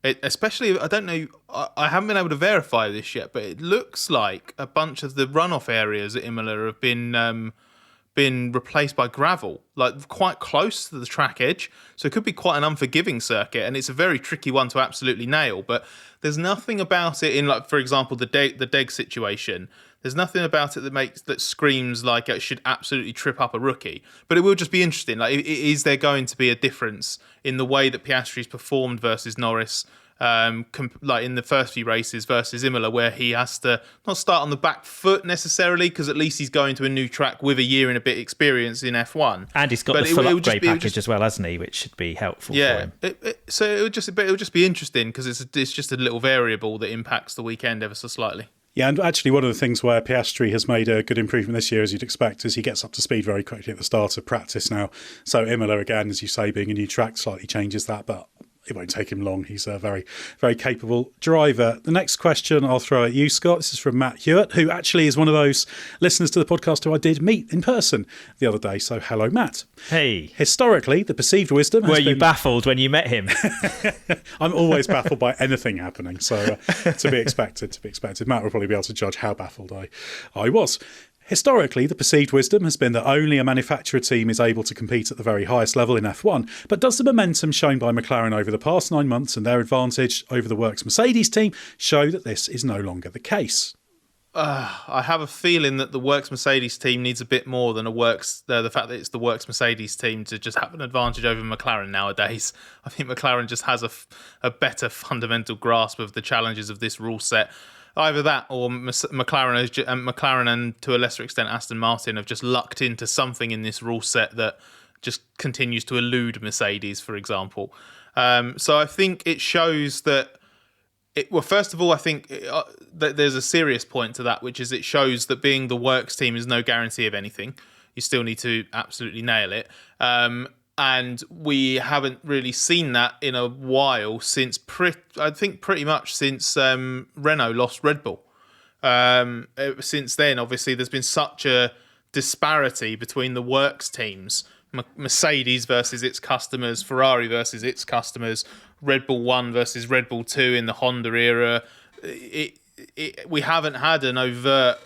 especially, I don't know, I haven't been able to verify this yet, but it looks like a bunch of the runoff areas at Imola have been replaced by gravel, like quite close to the track edge. So it could be quite an unforgiving circuit, and it's a very tricky one to absolutely nail. But there's nothing about it in, like, for example, the Deg situation. There's nothing about it that screams like it should absolutely trip up a rookie. But it will just be interesting. Like, is there going to be a difference in the way that Piastri's performed versus Norris, like in the first few races versus Imola, where he has to not start on the back foot necessarily, because at least he's going to a new track with a year and a bit experience in F1, and he's got the full upgrade package as well, hasn't he? Which should be helpful for him. So it'll just be interesting, because it's just a little variable that impacts the weekend ever so slightly. Yeah, and actually one of the things where Piastri has made a good improvement this year, as you'd expect, is he gets up to speed very quickly at the start of practice now. So Imola, again, as you say, being a new track, slightly changes that, but it won't take him long. He's a very, very capable driver. The next question I'll throw at you, Scott. This is from Matt Hewitt, who actually is one of those listeners to the podcast who I did meet in person the other day. So hello, Matt. Hey. Historically, the perceived wisdom has Were you baffled when you met him? I'm always baffled by anything happening. So to be expected. Matt will probably be able to judge how baffled I was. Historically, the perceived wisdom has been that only a manufacturer team is able to compete at the very highest level in F1, but does the momentum shown by McLaren over the past 9 months and their advantage over the Works Mercedes team show that this is no longer the case? I have a feeling that the Works Mercedes team needs a bit more than the fact that it's the Works Mercedes team to just have an advantage over McLaren nowadays. I think McLaren just has a better fundamental grasp of the challenges of this rule set. Either that, or McLaren and to a lesser extent Aston Martin have just lucked into something in this rule set that just continues to elude Mercedes, for example. So I think it shows that. First of all, I think that there's a serious point to that, which is it shows that being the works team is no guarantee of anything. You still need to absolutely nail it. And we haven't really seen that in a while since pretty much since Renault lost Red Bull. Since then, obviously, there's been such a disparity between the works teams. Mercedes versus its customers, Ferrari versus its customers, Red Bull 1 versus Red Bull 2 in the Honda era. We haven't had an overt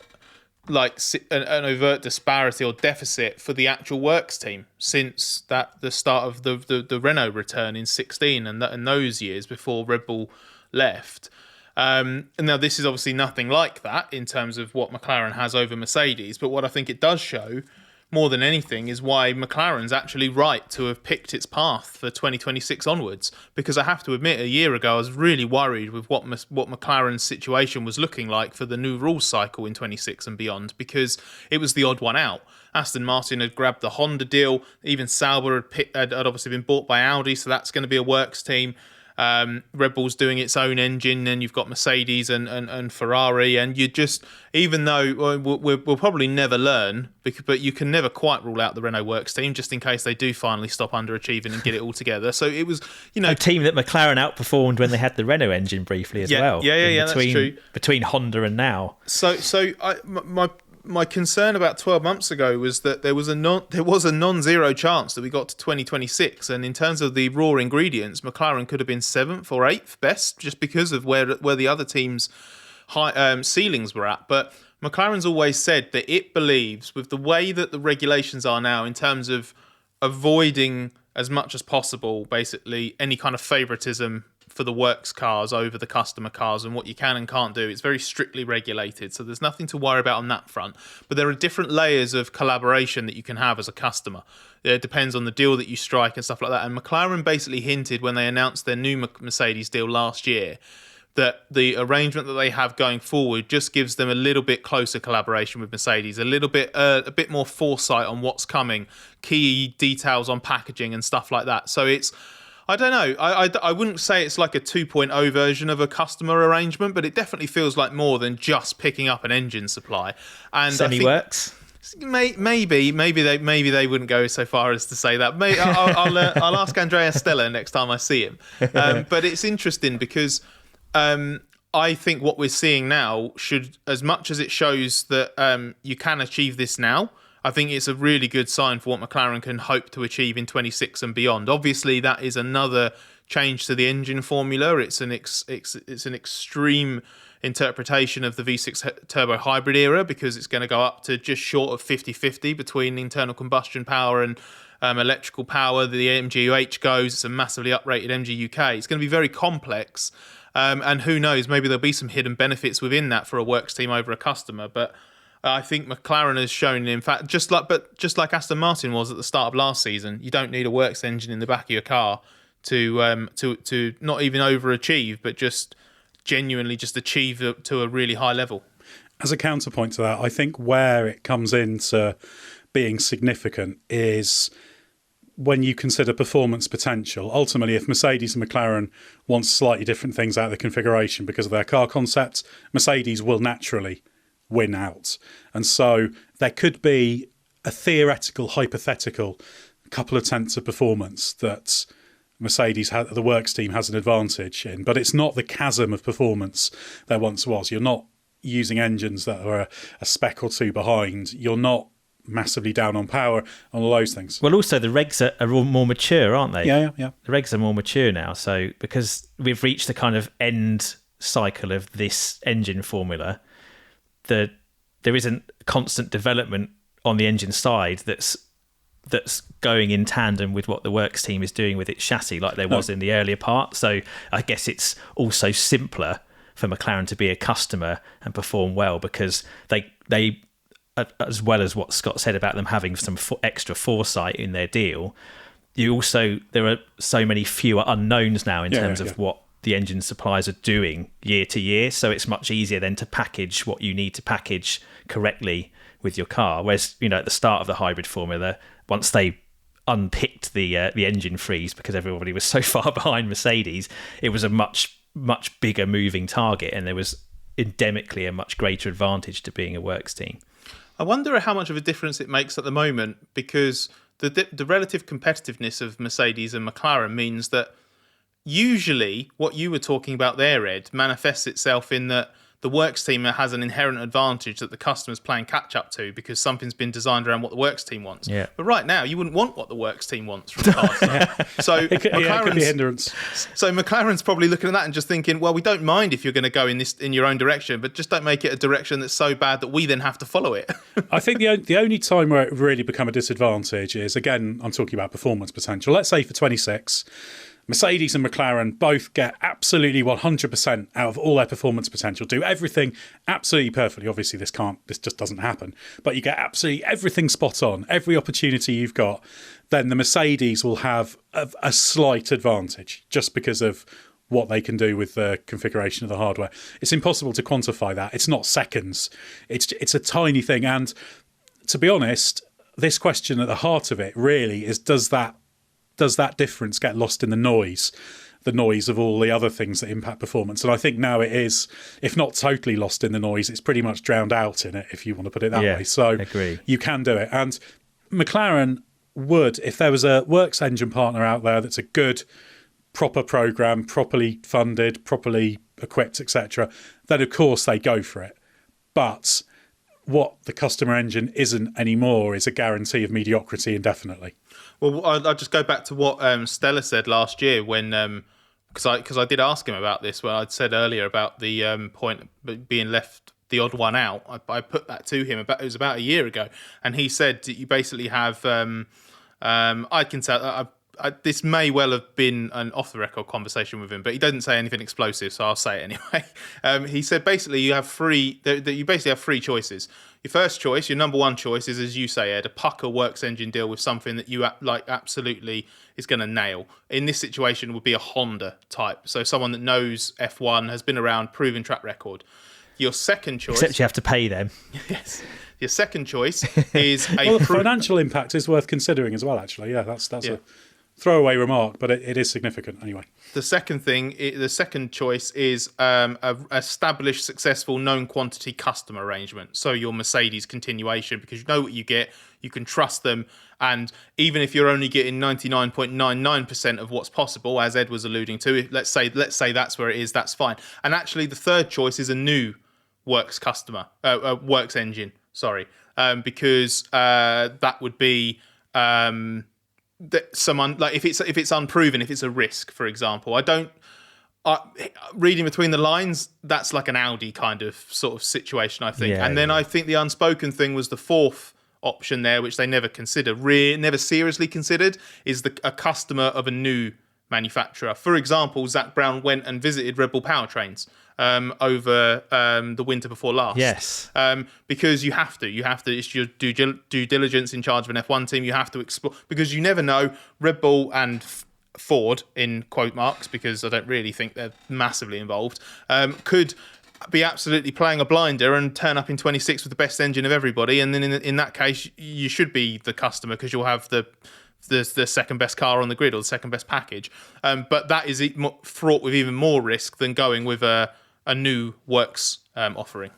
disparity or deficit for the actual works team since the start of the Renault return in 2016 and those years before Red Bull left. And now this is obviously nothing like that in terms of what McLaren has over Mercedes, but what I think it does show more than anything is why McLaren's actually right to have picked its path for 2026 onwards, because I have to admit, a year ago I was really worried with what McLaren's situation was looking like for the new rules cycle in 26 and beyond, because it was the odd one out. Aston Martin had grabbed the Honda deal, even Sauber had obviously been bought by Audi, so that's going to be a works team. Red Bull's doing its own engine, then you've got Mercedes and Ferrari, and you just, even though we'll probably never learn, but you can never quite rule out the Renault works team, just in case they do finally stop underachieving and get it all together. So it was, a team that McLaren outperformed when they had the Renault engine briefly as well. Yeah, that's true. Between Honda and now. My concern about 12 months ago was that there was a non-zero chance that we got to 2026, and in terms of the raw ingredients, McLaren could have been 7th or 8th best, just because of where the other teams' high ceilings were at. But McLaren's always said that it believes, with the way that the regulations are now in terms of avoiding as much as possible, basically, any kind of favoritism for the works cars over the customer cars and what you can and can't do. It's very strictly regulated, so there's nothing to worry about on that front. But there are different layers of collaboration that you can have as a customer. It depends on the deal that you strike and stuff like that. And McLaren basically hinted when they announced their new Mercedes deal last year that the arrangement that they have going forward just gives them a little bit closer collaboration with Mercedes, a bit more foresight on what's coming, key details on packaging and stuff like that. So it's, I don't know, I wouldn't say it's like a 2.0 version of a customer arrangement, but it definitely feels like more than just picking up an engine supply. And Semi-works. Maybe they wouldn't go so far as to say that. Maybe I'll ask Andrea Stella next time I see him. But it's interesting because I think what we're seeing now should, as much as it shows that you can achieve this now, I think it's a really good sign for what McLaren can hope to achieve in 26 and beyond. Obviously, that is another change to the engine formula. It's an extreme interpretation of the V6 turbo hybrid era because it's going to go up to just short of 50-50 between internal combustion power and electrical power. The MGUH goes. It's a massively uprated MGUK. It's going to be very complex. And who knows, maybe there'll be some hidden benefits within that for a works team over a customer. But I think McLaren has shown, in fact, just like Aston Martin was at the start of last season, you don't need a works engine in the back of your car to not even overachieve, but just genuinely just achieve to a really high level. As a counterpoint to that, I think where it comes into being significant is when you consider performance potential. Ultimately, if Mercedes and McLaren want slightly different things out of the configuration because of their car concepts, Mercedes will naturally win out. And so there could be a theoretical, hypothetical couple of tenths of performance that Mercedes, the works team, has an advantage in. But it's not the chasm of performance there once was. You're not using engines that are a spec or two behind. You're not massively down on power, on all those things. Well, also the regs are more mature, aren't they? Yeah. The regs are more mature now. So because we've reached the kind of end cycle of this engine formula, there isn't constant development on the engine side that's going in tandem with what the works team is doing with its chassis like there was in the earlier part. So I guess it's also simpler for McLaren to be a customer and perform well because they as well as what Scott said about them having some extra foresight in their deal, there are so many fewer unknowns now in terms of what the engine suppliers are doing year to year. So it's much easier then to package what you need to package correctly with your car. Whereas, at the start of the hybrid formula, once they unpicked the engine freeze because everybody was so far behind Mercedes, it was a much bigger moving target, and there was endemically a much greater advantage to being a works team. I wonder how much of a difference it makes at the moment, because the relative competitiveness of Mercedes and McLaren means that usually what you were talking about there, Ed, manifests itself in that the works team has an inherent advantage that the customer's playing catch up to because something's been designed around what the works team wants. Yeah. But right now, you wouldn't want what the works team wants from the car. So it could be a hindrance. So McLaren's probably looking at that and just thinking, well, we don't mind if you're going to go in your own direction, but just don't make it a direction that's so bad that we then have to follow it. I think the only time where it really become a disadvantage is, again, I'm talking about performance potential. Let's say for 26, Mercedes and McLaren both get absolutely 100% out of all their performance potential, do everything absolutely perfectly. Obviously, this just doesn't happen, but you get absolutely everything spot on, every opportunity you've got, then the Mercedes will have a slight advantage just because of what they can do with the configuration of the hardware. It's impossible to quantify that. It's not seconds. It's a tiny thing. And to be honest, this question at the heart of it really is, does that difference get lost in the noise of all the other things that impact performance? And I think now it is, if not totally lost in the noise, it's pretty much drowned out in it, if you want to put it that way. So agree. You can do it. And McLaren would, if there was a works engine partner out there that's a good, proper program, properly funded, properly equipped, etc., then of course they go for it. But what the customer engine isn't anymore is a guarantee of mediocrity indefinitely. Well, I'll just go back to what Stella said last year when, because I did ask him about this, where I'd said earlier about the point being left the odd one out. I put that to him, it was about a year ago, and he said that you basically have I can tell. This may well have been an off-the-record conversation with him, but he doesn't say anything explosive, so I'll say it anyway. He said basically you basically have three choices. Your first choice, your number one choice, is, as you say, Ed, a pucker works engine deal with something that you absolutely is going to nail. In this situation, it would be a Honda type, so someone that knows F1, has been around, proven track record. Your second choice, except you have to pay them. Yes. Your second choice is the financial impact is worth considering as well. Actually, yeah, that's a throwaway remark, but it is significant anyway. The second choice is a established, successful, known quantity custom arrangement. So your Mercedes continuation, because you know what you get, you can trust them, and even if you're only getting 99.99% of what's possible, as Ed was alluding to, let's say that's where it is, that's fine. And actually, the third choice is a new works engine. Sorry, because that would be. That someone, like, if it's unproven, if it's a risk, for example, reading between the lines, that's like an Audi kind of sort of situation, I think. Then I think the unspoken thing was the fourth option there, which they never considered, never seriously considered, is a customer of a new manufacturer. For example, Zach Brown went and visited Red Bull Powertrains over the winter before last. Yes. Because you have to. It's your due diligence in charge of an F1 team. You have to explore, because you never know. Red Bull and Ford, in quote marks, because I don't really think they're massively involved, could be absolutely playing a blinder and turn up in 26 with the best engine of everybody. And then in that case, you should be the customer, because you'll have the second best car on the grid, or the second best package. But that is fraught with even more risk than going with a new works offering.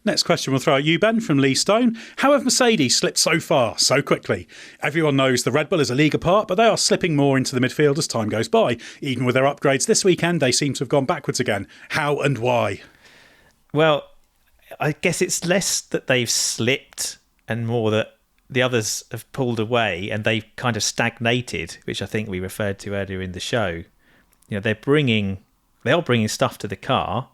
Next question we'll throw at you, Ben, from Lee Stone. How have Mercedes slipped so far, so quickly? Everyone knows the Red Bull is a league apart, but they are slipping more into the midfield as time goes by. Even with their upgrades this weekend, they seem to have gone backwards again. How and why? Well, I guess it's less that they've slipped and more that the others have pulled away and they've kind of stagnated, which I think we referred to earlier in the show. You know, they are bringing stuff to the car,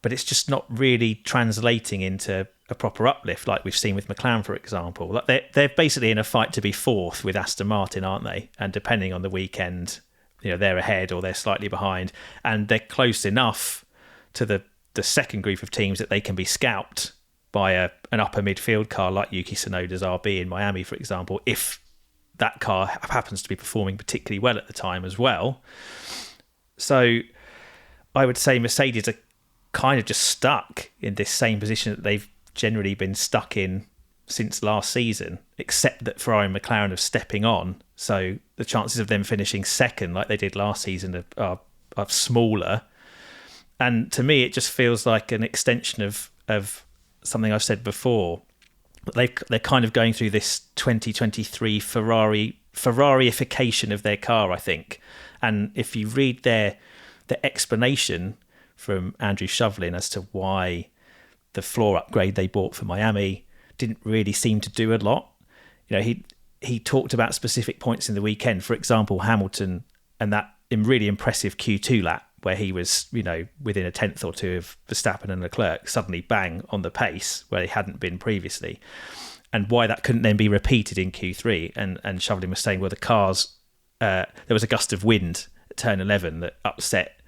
but it's just not really translating into a proper uplift like we've seen with McLaren, for example. Like they're basically in a fight to be fourth with Aston Martin, aren't they? And depending on the weekend, you know, they're ahead or they're slightly behind, and they're close enough to the second group of teams that they can be scalped by an upper midfield car like Yuki Tsunoda's RB in Miami, for example, if that car happens to be performing particularly well at the time as well. So I would say Mercedes are kind of just stuck in this same position that they've generally been stuck in since last season, except that Ferrari and McLaren are stepping on. So the chances of them finishing second like they did last season are smaller. And to me, it just feels like an extension of something I've said before. They're kind of going through this 2023 Ferrariification of their car, I think. And if you read the explanation from Andrew Shovlin as to why the floor upgrade they bought for Miami didn't really seem to do a lot. You know, he talked about specific points in the weekend. For example, Hamilton and that really impressive Q2 lap where he was, you know, within a tenth or two of Verstappen and Leclerc, suddenly bang on the pace where he hadn't been previously, and why that couldn't then be repeated in Q3. And Shovlin was saying, well, the cars, there was a gust of wind at turn 11 that upset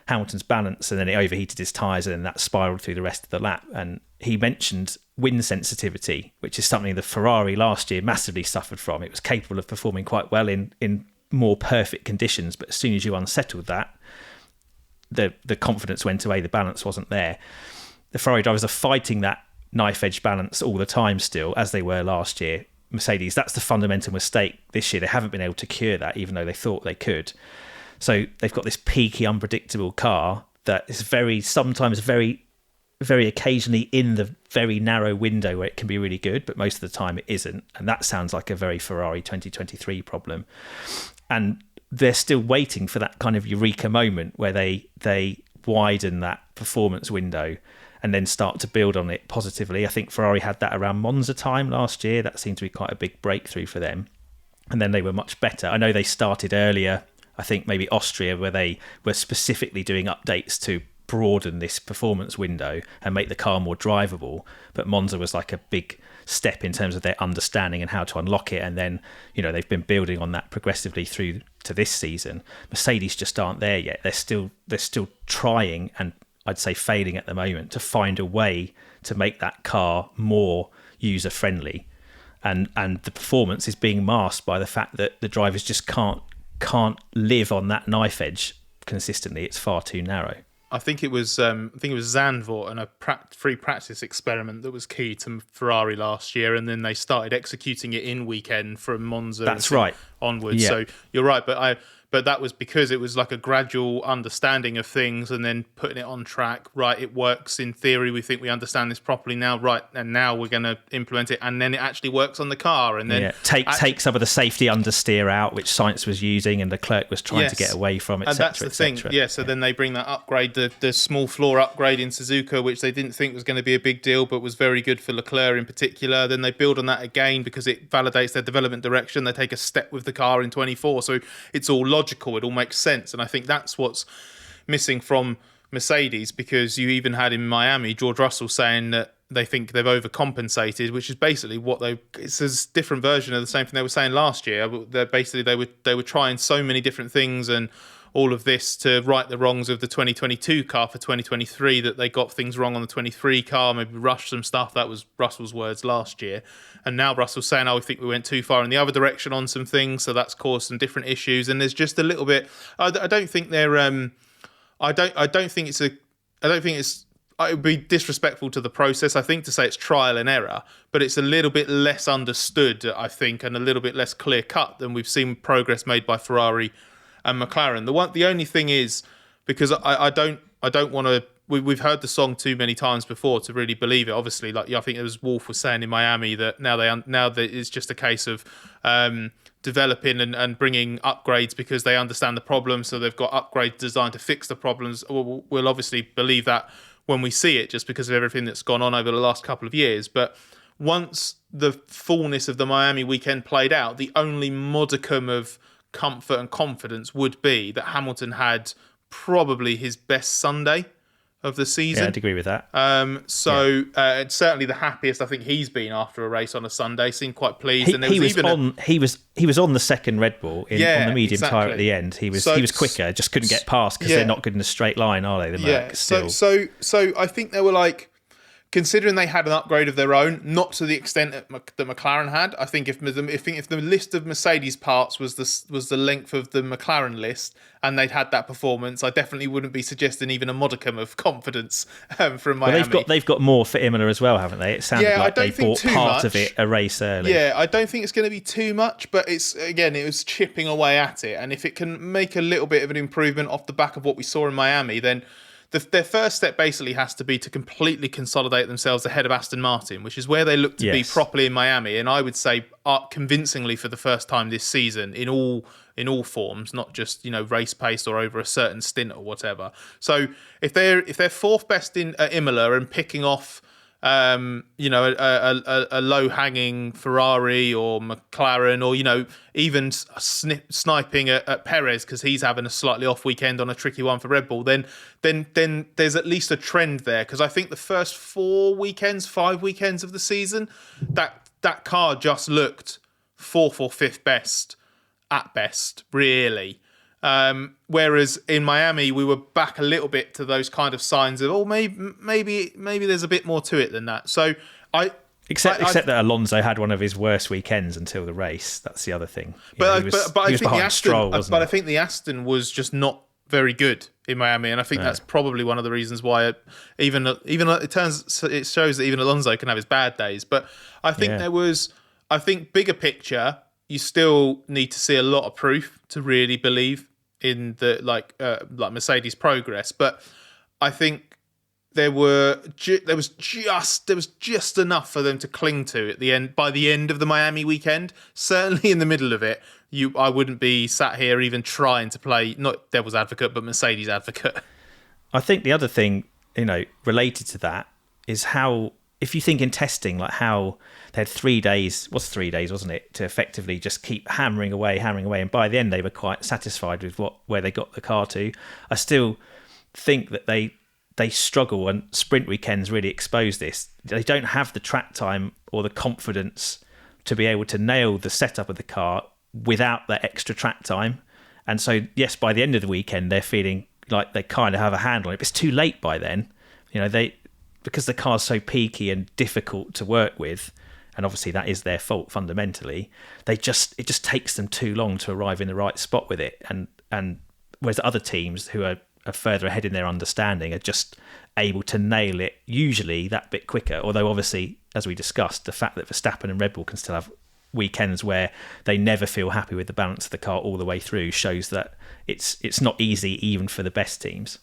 Hamilton's balance, and then it overheated his tyres, and then that spiralled through the rest of the lap. And he mentioned wind sensitivity, which is something the Ferrari last year massively suffered from. It was capable of performing quite well in more perfect conditions, but as soon as you unsettled that, the confidence went away, the balance wasn't there. The Ferrari drivers are fighting that knife edge balance all the time still, as they were last year. Mercedes, that's the fundamental mistake this year. They haven't been able to cure that, even though they thought they could. So they've got this peaky, unpredictable car that is sometimes very, very occasionally in the very narrow window where it can be really good, but most of the time it isn't. And that sounds like a very Ferrari 2023 problem. And they're still waiting for that kind of eureka moment where they widen that performance window and then start to build on it positively. I think Ferrari had that around Monza time last year. That seemed to be quite a big breakthrough for them. And then they were much better. I know they started earlier, I think maybe Austria, where they were specifically doing updates to broaden this performance window and make the car more drivable. But Monza was like a big step in terms of their understanding and how to unlock it. And then, they've been building on that progressively through to this season. Mercedes just aren't there yet. They're still trying, and I'd say failing at the moment, to find a way to make that car more user friendly. And the performance is being masked by the fact that the drivers just can't live on that knife edge consistently. It's far too narrow. I think it was Zandvoort and a free practice experiment that was key to Ferrari last year, and then they started executing it in weekend from Monza. That's right. Onwards. Yeah. So you're right, but that was because it was like a gradual understanding of things and then putting it on track. Right, it works in theory. We think we understand this properly now. Right, and now we're going to implement it, and then it actually works on the car. And then take some of the safety understeer out, which Sainz was using, and Leclerc was trying to get away from, etc. And that's the thing. Yeah. So then they bring that upgrade, the small floor upgrade in Suzuka, which they didn't think was going to be a big deal, but was very good for Leclerc in particular. Then they build on that again because it validates their development direction. They take a step with the car in 24, so it's all logical. It all makes sense, and I think that's what's missing from Mercedes, because you even had in Miami George Russell saying that they think they've overcompensated, which is basically it's a different version of the same thing they were saying last year. They were trying so many different things and all of this to right the wrongs of the 2022 car for 2023, that they got things wrong on the 23 car, maybe rushed some stuff. That was Russell's words last year. And now Russell's saying, I think we went too far in the other direction on some things, so that's caused some different issues. And there's just a little bit. I don't think they're. I don't think it's. It would be disrespectful to the process, I think, to say it's trial and error, but it's a little bit less understood, I think, and a little bit less clear cut than we've seen progress made by Ferrari and McLaren. The only thing is, because I don't want to. We've heard the song too many times before to really believe it. Obviously, like I think it was Wolf was saying in Miami that now that it's just a case of developing and bringing upgrades because they understand the problem. So they've got upgrades designed to fix the problems. We'll obviously believe that when we see it, just because of everything that's gone on over the last couple of years. But once the fullness of the Miami weekend played out, the only modicum of comfort and confidence would be that Hamilton had probably his best Sunday of the season. Yeah, I'd agree with that. It's certainly the happiest I think he's been after a race on a Sunday. Seemed quite pleased. He was on the second Red Bull on the medium tyre at the end. He was quicker, just couldn't get past because they're not good in a straight line, are they? The Merc still. So I think they were like, considering they had an upgrade of their own, not to the extent that McLaren had. I think if the list of Mercedes parts was the length of the McLaren list, and they'd had that performance, I definitely wouldn't be suggesting even a modicum of confidence from Miami. Well, they've got more for Imola as well, haven't they? It sounded like they bought part of it a race early. Yeah, I don't think it's going to be too much, but it was chipping away at it, and if it can make a little bit of an improvement off the back of what we saw in Miami, then their first step basically has to be to completely consolidate themselves ahead of Aston Martin, which is where they look to be properly in Miami, and I would say convincingly for the first time this season in all forms, not just race pace or over a certain stint or whatever. So if they're fourth best in Imola and picking off a low-hanging Ferrari or McLaren, or even sniping at Perez because he's having a slightly off weekend on a tricky one for Red Bull, then there's at least a trend there. Because I think the first 5 weekends of the season, that car just looked fourth or fifth best at best, really. Whereas in Miami, we were back a little bit to those kind of signs of, maybe there's a bit more to it than that. So Except that Alonso had one of his worst weekends until the race. That's the other thing. I think the Aston was just not very good in Miami, and I think that's probably one of the reasons why it shows that even Alonso can have his bad days. But I think bigger picture, you still need to see a lot of proof to really believe in the like Mercedes progress. But I think there was just enough for them to cling to at the end. By the end of the Miami weekend, certainly in the middle of it, I wouldn't be sat here even trying to play not devil's advocate but Mercedes advocate. I think the other thing related to that is how, if you think in testing, like how they had 3 days, 3 days, wasn't it, to effectively just keep hammering away, and by the end they were quite satisfied with where they got the car to. I still think that they they struggle, and sprint weekends really expose this. They don't have the track time or the confidence to be able to nail the setup of the car without that extra track time. And so, yes, by the end of the weekend, they're feeling like they kind of have a handle on it. But it's too late by then. Because the car's so peaky and difficult to work with, and obviously that is their fault fundamentally, it just takes them too long to arrive in the right spot with it. And whereas other teams who are further ahead in their understanding are just able to nail it usually that bit quicker. Although obviously, as we discussed, the fact that Verstappen and Red Bull can still have weekends where they never feel happy with the balance of the car all the way through shows that it's not easy even for the best teams.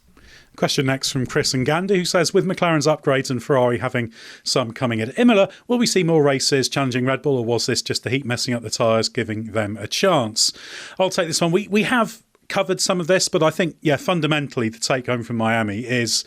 Question next from Chris and Gandhi, who says, with McLaren's upgrades and Ferrari having some coming at Imola, will we see more races challenging Red Bull, or was this just the heat messing up the tyres, giving them a chance? I'll take this one. We have covered some of this, but I think, fundamentally the take home from Miami is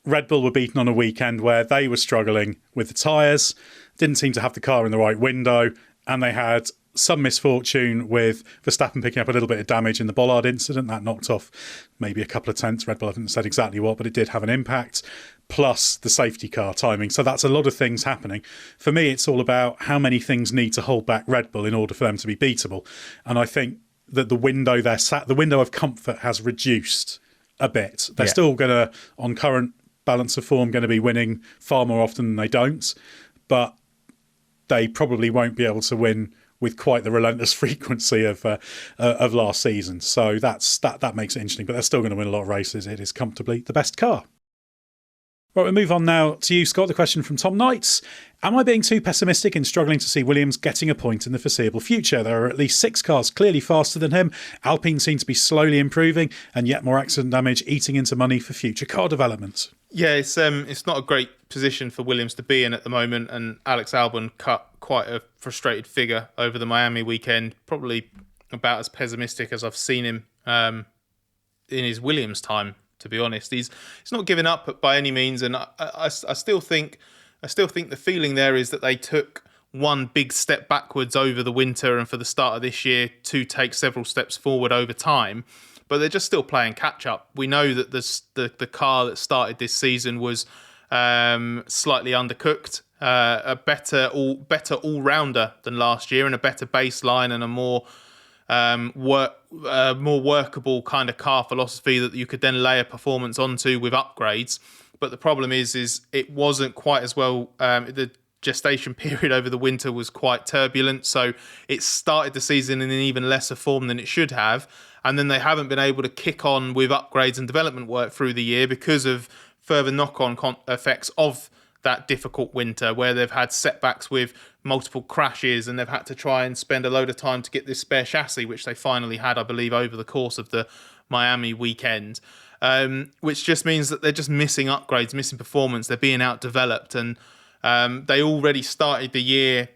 Red Bull were beaten on a weekend where they were struggling with the tyres, didn't seem to have the car in the right window, and they had some misfortune with Verstappen picking up a little bit of damage in the Bollard incident. That knocked off maybe a couple of tenths. Red Bull haven't said exactly what, but it did have an impact, plus the safety car timing. So that's a lot of things happening. For me, it's all about how many things need to hold back Red Bull in order for them to be beatable. And I think that the window of comfort has reduced a bit. They're still going to, on current balance of form, going to be winning far more often than they don't, but they probably won't be able to win with quite the relentless frequency of last season. So that makes it interesting, but they're still going to win a lot of races. It is comfortably the best car. Right, we'll move on now to you, Scott. The question from Tom Knights. Am I being too pessimistic in struggling to see Williams getting a point in the foreseeable future? There are at least 6 cars clearly faster than him. Alpine seem to be slowly improving, and yet more accident damage eating into money for future car development. Yeah, it's not a great position for Williams to be in at the moment, and Alex Albon cut quite a frustrated figure over the Miami weekend, probably about as pessimistic as I've seen him in his Williams time, to be honest. He's not giving up by any means, and I still think the feeling there is that they took one big step backwards over the winter and for the start of this year to take several steps forward over time. But they're just still playing catch up. We know that the car that started this season was slightly undercooked, a better all rounder than last year, and a better baseline and a more workable kind of car philosophy that you could then layer performance onto with upgrades. But the problem is it wasn't quite as well. The gestation period over the winter was quite turbulent, so it started the season in an even lesser form than it should have. And then they haven't been able to kick on with upgrades and development work through the year because of further knock-on effects of that difficult winter, where they've had setbacks with multiple crashes and they've had to try and spend a load of time to get this spare chassis, which they finally had, I believe, over the course of the Miami weekend, which just means that they're just missing upgrades, missing performance. They're being out-developed, and they already started the year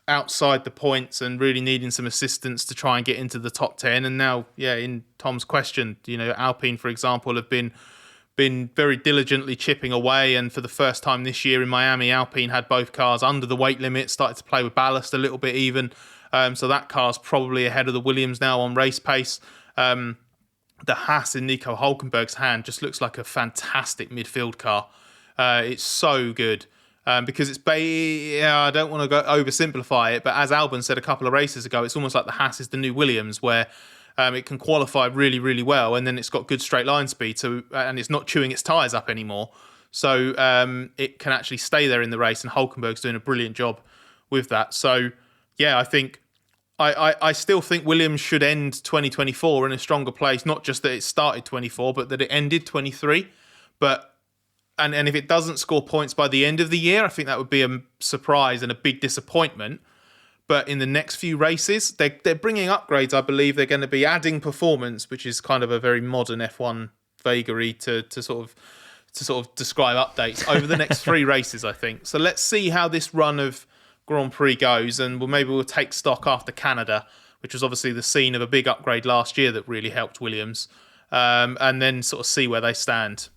outside the points and really needing some assistance to try and get into the top 10. And now, in Tom's question, Alpine, for example, have been very diligently chipping away, and for the first time this year in Miami, Alpine had both cars under the weight limit, started to play with ballast a little bit even. So that car's probably ahead of the Williams now on race pace. The Haas in Nico Hülkenberg's hand just looks like a fantastic midfield car. It's so good. Because I don't want to go oversimplify it, but as Albon said a couple of races ago, it's almost like the Haas is the new Williams, where it can qualify really, really well, and then it's got good straight line speed, and it's not chewing its tyres up anymore. So it can actually stay there in the race, and Hülkenberg's doing a brilliant job with that. So, I think I still think Williams should end 2024 in a stronger place, not just that it started 24, but that it ended 23. And if it doesn't score points by the end of the year, I think that would be a surprise and a big disappointment. But in the next few races, they're bringing upgrades. I believe they're going to be adding performance, which is kind of a very modern F1 vagary to sort of describe updates over the next 3 races, I think. So let's see how this run of Grand Prix goes, and we'll take stock after Canada, which was obviously the scene of a big upgrade last year that really helped Williams, and then sort of see where they stand.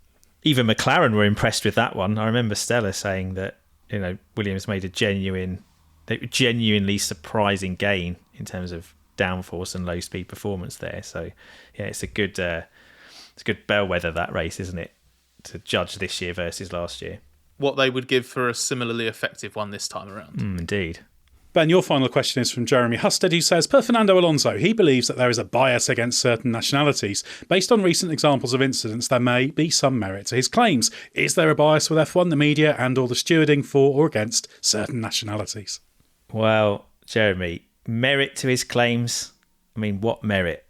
Even McLaren were impressed with that one. I remember Stella saying that Williams made a genuinely surprising gain in terms of downforce and low speed performance there. So it's a good bellwether, that race, isn't it? judge this year versus last year. What they would give for a similarly effective one this time around. Indeed. Ben, your final question is from Jeremy Husted, who says, per Fernando Alonso, he believes that there is a bias against certain nationalities. Based on recent examples of incidents, there may be some merit to his claims. Is there a bias with F1, the media, and or the stewarding for or against certain nationalities? Well, Jeremy, merit to his claims? I mean, what merit?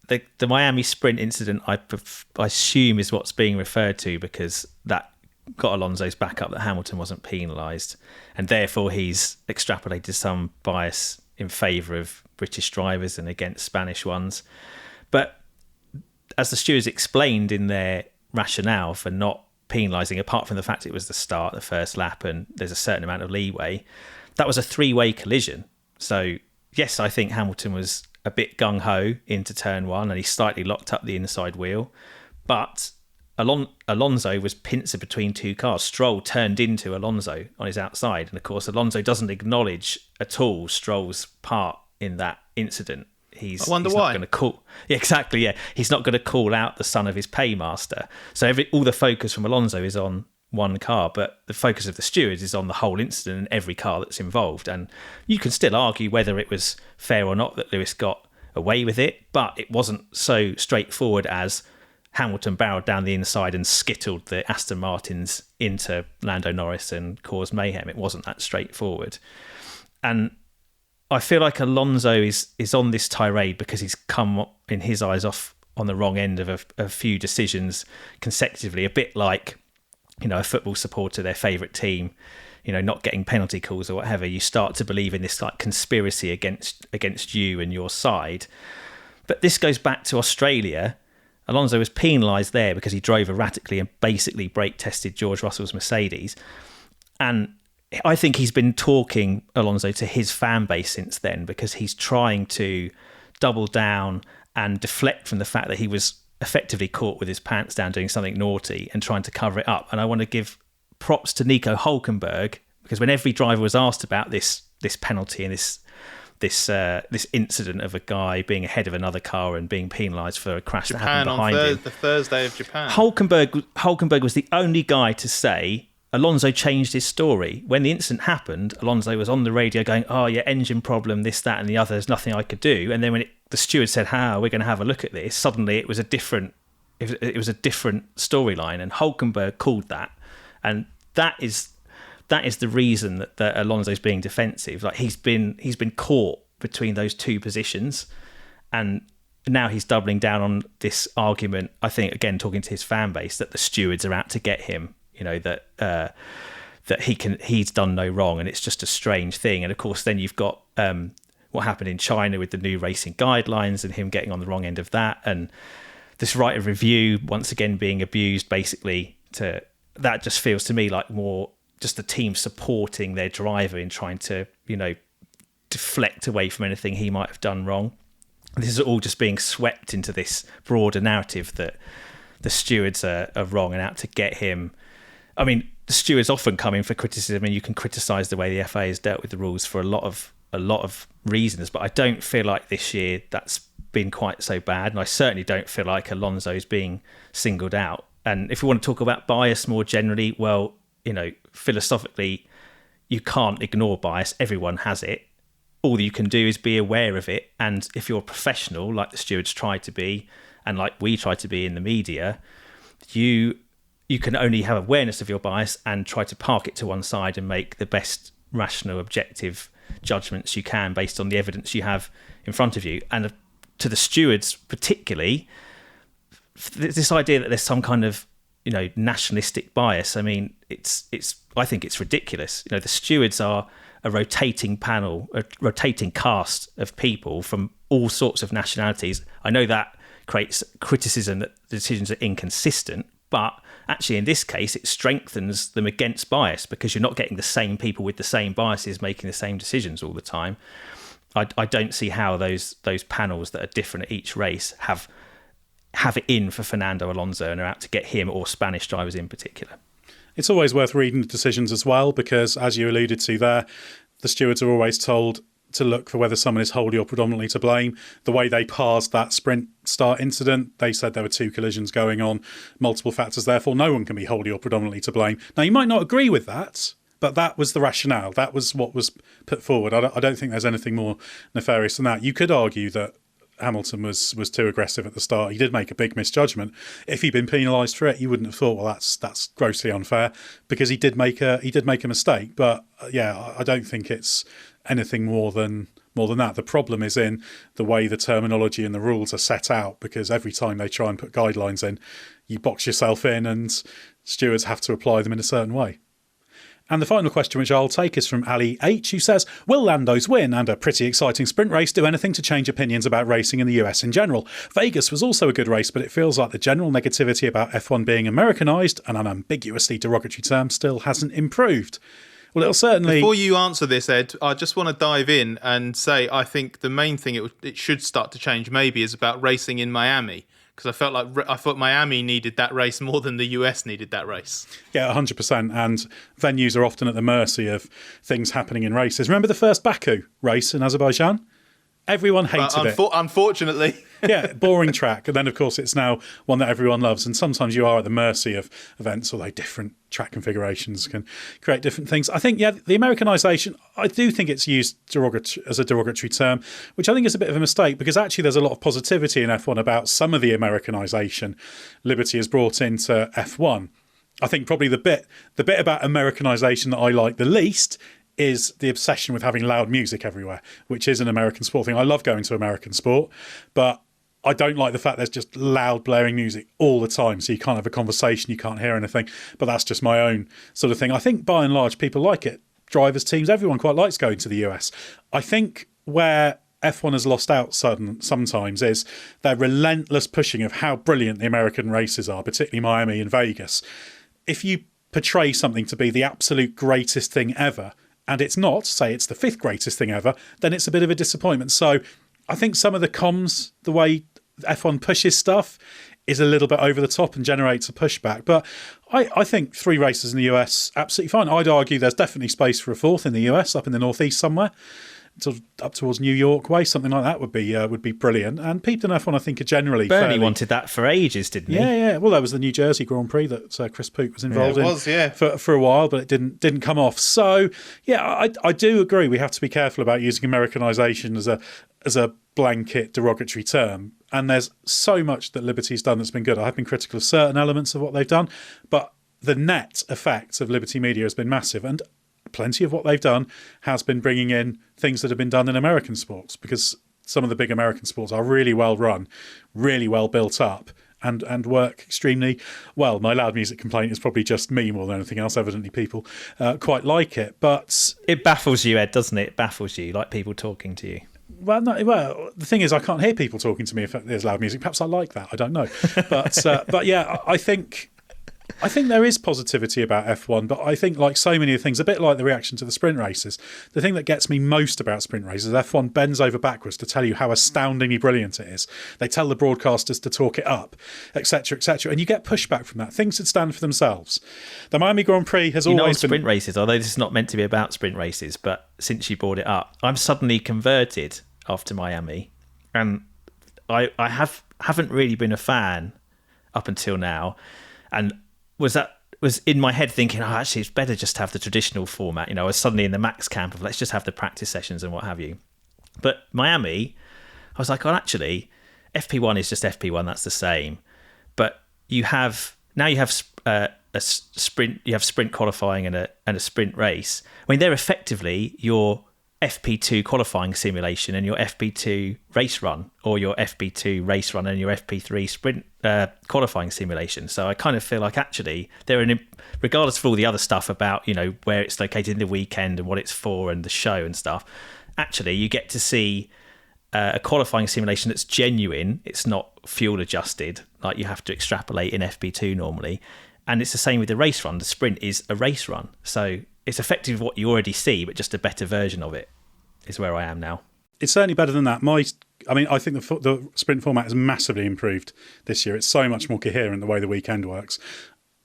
The Miami sprint incident, I assume, is what's being referred to, because that got Alonso's back up that Hamilton wasn't penalised, and therefore he's extrapolated some bias in favour of British drivers and against Spanish ones. But as the stewards explained in their rationale for not penalising, apart from the fact it was the start, the first lap, and there's a certain amount of leeway, that was a three-way collision. So yes, I think Hamilton was a bit gung-ho into turn one and he slightly locked up the inside wheel, but Alonso was pincer between two cars. Stroll turned into Alonso on his outside, and of course Alonso doesn't acknowledge at all Stroll's part in that incident. I wonder why. Not going to call. Yeah, exactly. Yeah, he's not going to call out the son of his paymaster. So all the focus from Alonso is on one car, but the focus of the stewards is on the whole incident and every car that's involved. And you can still argue whether it was fair or not that Lewis got away with it, but it wasn't so straightforward as Hamilton barreled down the inside and skittled the Aston Martins into Lando Norris and caused mayhem. It wasn't that straightforward. And I feel like Alonso is on this tirade because he's come, in his eyes, off on the wrong end of a few decisions consecutively, a bit like, a football supporter, their favourite team, not getting penalty calls or whatever. You start to believe in this like conspiracy against you and your side. But this goes back to Australia. Alonso was penalised there because he drove erratically and basically brake tested George Russell's Mercedes. And I think he's been talking, Alonso, to his fan base since then, because he's trying to double down and deflect from the fact that he was effectively caught with his pants down doing something naughty and trying to cover it up. And I want to give props to Nico Hülkenberg, because when every driver was asked about this penalty and this incident of a guy being ahead of another car and being penalised for a crash that happened behind him. The Thursday of Japan. Hülkenberg was the only guy to say Alonso changed his story. When the incident happened, Alonso was on the radio going, oh yeah, engine problem, this, that and the other, there's nothing I could do. And then when the steward said, we're going to have a look at this, suddenly it was a different storyline, and Hülkenberg called that. And that is the reason that Alonso's being defensive. Like he's been caught between those two positions, and now he's doubling down on this argument. I think, again, talking to his fan base, that the stewards are out to get him. That he's done no wrong, and it's just a strange thing. And of course, then you've got what happened in China with the new racing guidelines and him getting on the wrong end of that, and this right of review once again being abused. Basically, that just feels to me like more just the team supporting their driver in trying to, deflect away from anything he might have done wrong. This is all just being swept into this broader narrative that the stewards are wrong and out to get him. I mean, the stewards often come in for criticism, and you can criticise the way the FA has dealt with the rules for a lot of reasons, but I don't feel like this year that's been quite so bad, and I certainly don't feel like Alonso's being singled out. And if we want to talk about bias more generally, well, philosophically, you can't ignore bias. Everyone has it. All you can do is be aware of it. And if you're a professional, like the stewards try to be, and like we try to be in the media, you can only have awareness of your bias and try to park it to one side and make the best rational, objective judgments you can based on the evidence you have in front of you. And to the stewards particularly, this idea that there's some kind of nationalistic bias, I mean, I think it's ridiculous. The stewards are a rotating panel, a rotating cast of people from all sorts of nationalities. I know that creates criticism that the decisions are inconsistent, but actually in this case it strengthens them against bias, because you're not getting the same people with the same biases making the same decisions all the time. I don't see how those panels that are different at each race have it in for Fernando Alonso and are out to get him or Spanish drivers in particular. It's always worth reading the decisions as well, because as you alluded to there, the stewards are always told to look for whether someone is wholly or predominantly to blame. The way they parsed that sprint start incident, they said there were 2 collisions going on, multiple factors, therefore no one can be wholly or predominantly to blame. Now, you might not agree with that, but that was the rationale. That was what was put forward. I don't think there's anything more nefarious than that. You could argue that Hamilton was too aggressive at the start. He did make a big misjudgment. If he'd been penalised for it, you wouldn't have thought, well, that's grossly unfair, because he did make a mistake. But yeah, I don't think it's anything more than that. The problem is in the way the terminology and the rules are set out, because every time they try and put guidelines in, you box yourself in and stewards have to apply them in a certain way. And the final question, which I'll take, is from Ali H, who says, will Lando's win and a pretty exciting sprint race do anything to change opinions about racing in the US in general? Vegas was also a good race, but it feels like the general negativity about F1 being Americanised, an unambiguously derogatory term, still hasn't improved. Well, it'll certainly... Before you answer this, Ed, I just want to dive in and say I think the main thing it should start to change maybe is about racing in Miami, because I thought Miami needed that race more than the US needed that race. Yeah, 100%. And venues are often at the mercy of things happening in races. Remember the first Baku race in Azerbaijan? Everyone hated it. Unfortunately. Yeah, boring track. And then, of course, it's now one that everyone loves. And sometimes you are at the mercy of events, although different track configurations can create different things. I think, the Americanisation, I do think it's used as a derogatory term, which I think is a bit of a mistake, because actually there's a lot of positivity in F1 about some of the Americanisation Liberty has brought into F1. I think probably the bit about Americanisation that I like the least is the obsession with having loud music everywhere, which is an American sport thing. I love going to American sport, but I don't like the fact there's just loud blaring music all the time, so you can't have a conversation, you can't hear anything. But that's just my own sort of thing. I think by and large people like it. Drivers, teams, everyone quite likes going to the US. I think where F1 has lost out sometimes is their relentless pushing of how brilliant the American races are, particularly Miami and Vegas. If you portray something to be the absolute greatest thing ever, and it's not, say it's the 5th greatest thing ever, then it's a bit of a disappointment. So I think some of the comms, the way F1 pushes stuff, is a little bit over the top and generates a pushback. But I think 3 races in the US, absolutely fine. I'd argue there's definitely space for a 4th in the US, up in the northeast somewhere, up towards New York way, something like that would be brilliant. And people in F1, I think, are generally Bernie wanted that for ages, didn't he? Yeah. Well, there was the New Jersey Grand Prix that Chris Pook was involved in for a while, but it didn't come off. So yeah, I do agree we have to be careful about using Americanisation as a blanket derogatory term. And there's so much that Liberty's done that's been good. I have been critical of certain elements of what they've done, but the net effect of Liberty Media has been massive. And plenty of what they've done has been bringing in things that have been done in American sports, because some of the big American sports are really well run, really well built up, and work extremely well. My loud music complaint is probably just me more than anything else. Evidently people quite like it, but... It baffles you, Ed, doesn't it? It baffles you, like people talking to you. Well, the thing is, I can't hear people talking to me if there's loud music. Perhaps I like that. I don't know. But yeah, I think there is positivity about F1, but I think, like so many things, a bit like the reaction to the sprint races, the thing that gets me most about sprint races is F1 bends over backwards to tell you how astoundingly brilliant it is. They tell the broadcasters to talk it up, etc., etc., and you get pushback from that. Things that stand for themselves. The Miami Grand Prix has always been... sprint races, although this is not meant to be about sprint races, but since you brought it up, I'm suddenly converted after Miami, and I haven't really been a fan up until now, and was in my head thinking, actually, it's better just to have the traditional format. I was suddenly in the Max camp of let's just have the practice sessions and what have you. But Miami, I was like, actually, FP1 is just FP1. That's the same. But you have a sprint. You have sprint qualifying and a sprint race. I mean, they're effectively your FP2 qualifying simulation and your FP2 race run, or your FP2 race run and your FP3 sprint qualifying simulation. So I kind of feel like actually regardless of all the other stuff about where it's located in the weekend and what it's for and the show and stuff, actually you get to see a qualifying simulation that's genuine. It's not fuel adjusted like you have to extrapolate in FP2 normally, and it's the same with the race run. The sprint is a race run, so it's effectively what you already see, but just a better version of it is where I am now. It's certainly better than that. I think the sprint format has massively improved this year. It's so much more coherent the way the weekend works.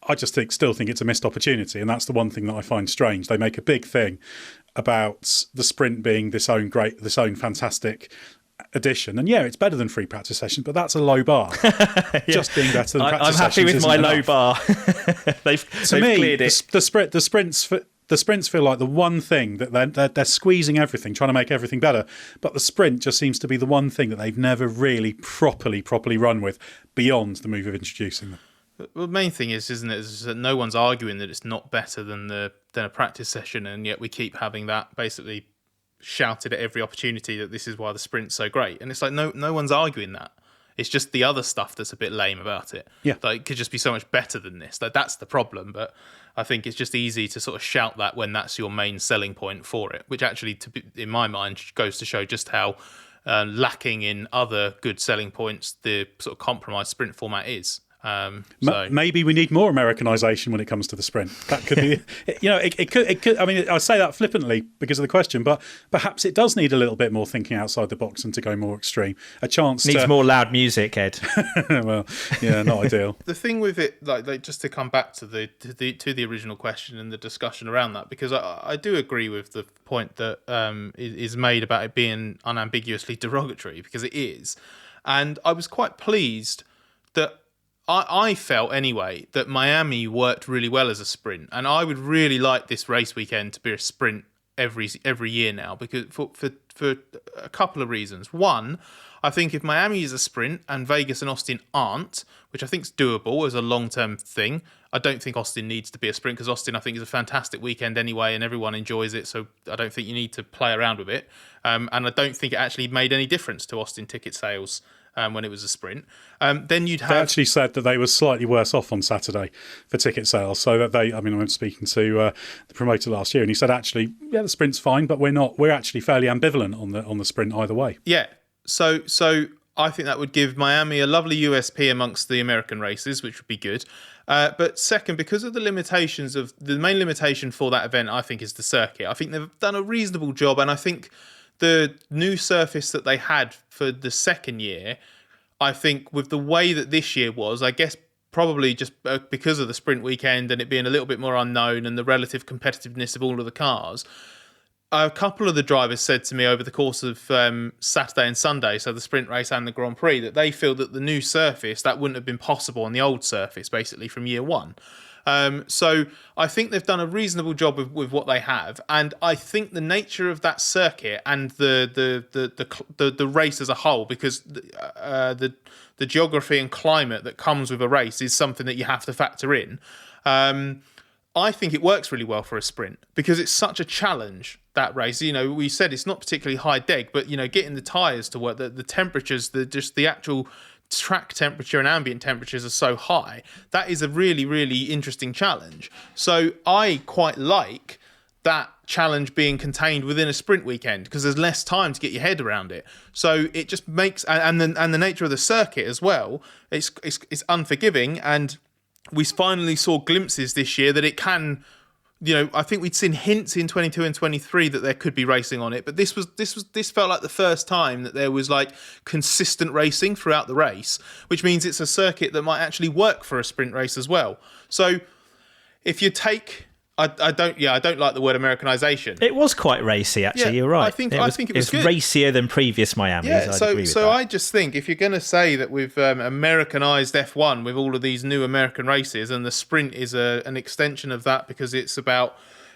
I just still think it's a missed opportunity, and that's the one thing that I find strange. They make a big thing about the sprint being this own fantastic addition. And yeah, it's better than free practice sessions, but that's a low bar. Just being better than practice sessions. I'm happy with my low bar. they've cleared it. The sprints feel like the one thing that they're squeezing everything, trying to make everything better. But the sprint just seems to be the one thing that they've never really properly run with beyond the move of introducing them. Well, the main thing isn't it, is that no one's arguing that it's not better than a practice session, and yet we keep having that basically shouted at every opportunity that this is why the sprint's so great. And it's like no one's arguing that. It's just the other stuff that's a bit lame about it. Yeah. Like, it could just be so much better than this. Like, that's the problem. But I think it's just easy to sort of shout that when that's your main selling point for it, which actually, in my mind, goes to show just how lacking in other good selling points the sort of compromised sprint format is. Maybe we need more Americanization when it comes to the sprint. That could be, it could. I mean, I say that flippantly because of the question, but perhaps it does need a little bit more thinking outside the box and to go more extreme. A chance needs more loud music, Ed. Well, yeah, not ideal. The thing with it, like just to come back to the original question and the discussion around that, because I do agree with the point that is made about it being unambiguously derogatory, because it is, and I was quite pleased that. I felt anyway that Miami worked really well as a sprint, and I would really like this race weekend to be a sprint every year now, because for a couple of reasons. One, I think if Miami is a sprint and Vegas and Austin aren't, which I think is doable as a long-term thing, I don't think Austin needs to be a sprint, because Austin, I think, is a fantastic weekend anyway, and everyone enjoys it, so I don't think you need to play around with it. And I don't think it actually made any difference to Austin ticket sales when it was a sprint. Then you'd have... They actually said that they were slightly worse off on Saturday for ticket sales. So that I was speaking to the promoter last year, and he said, actually, yeah, the sprint's fine, but we're actually fairly ambivalent on the sprint either way. Yeah. So I think that would give Miami a lovely USP amongst the American races, which would be good. But second, because of the limitations of the main limitation for that event, I think, is the circuit. I think they've done a reasonable job, and I think the new surface that they had for the second year, I think with the way that this year was, I guess probably just because of the sprint weekend and it being a little bit more unknown and the relative competitiveness of all of the cars, a couple of the drivers said to me over the course of Saturday and Sunday, so the sprint race and the Grand Prix, that they feel that the new surface, that wouldn't have been possible on the old surface, basically, from year one. So I think they've done a reasonable job with what they have, and I think the nature of that circuit and the race as a whole, because the geography and climate that comes with a race is something that you have to factor in. I think it works really well for a sprint because it's such a challenge, that race. We said it's not particularly high deg, but getting the tyres to work, the temperatures, the actual track temperature and ambient temperatures are so high. That is a really, really interesting challenge. So I quite like that challenge being contained within a sprint weekend because there's less time to get your head around it. So it just makes, and the nature of the circuit as well, it's unforgiving, and we finally saw glimpses this year that it can. I think we'd seen hints in 22 and 23 that there could be racing on it, but this felt like the first time that there was like consistent racing throughout the race, which means it's a circuit that might actually work for a sprint race as well. So if you take, I don't like the word Americanization. It was quite racy, actually. Yeah, you're right. I think it was good. Racier than previous Miamis. Yeah, I'd agree with that. I just think if you're going to say that we've Americanized F1 with all of these new American races, and the sprint is an extension of that because it's about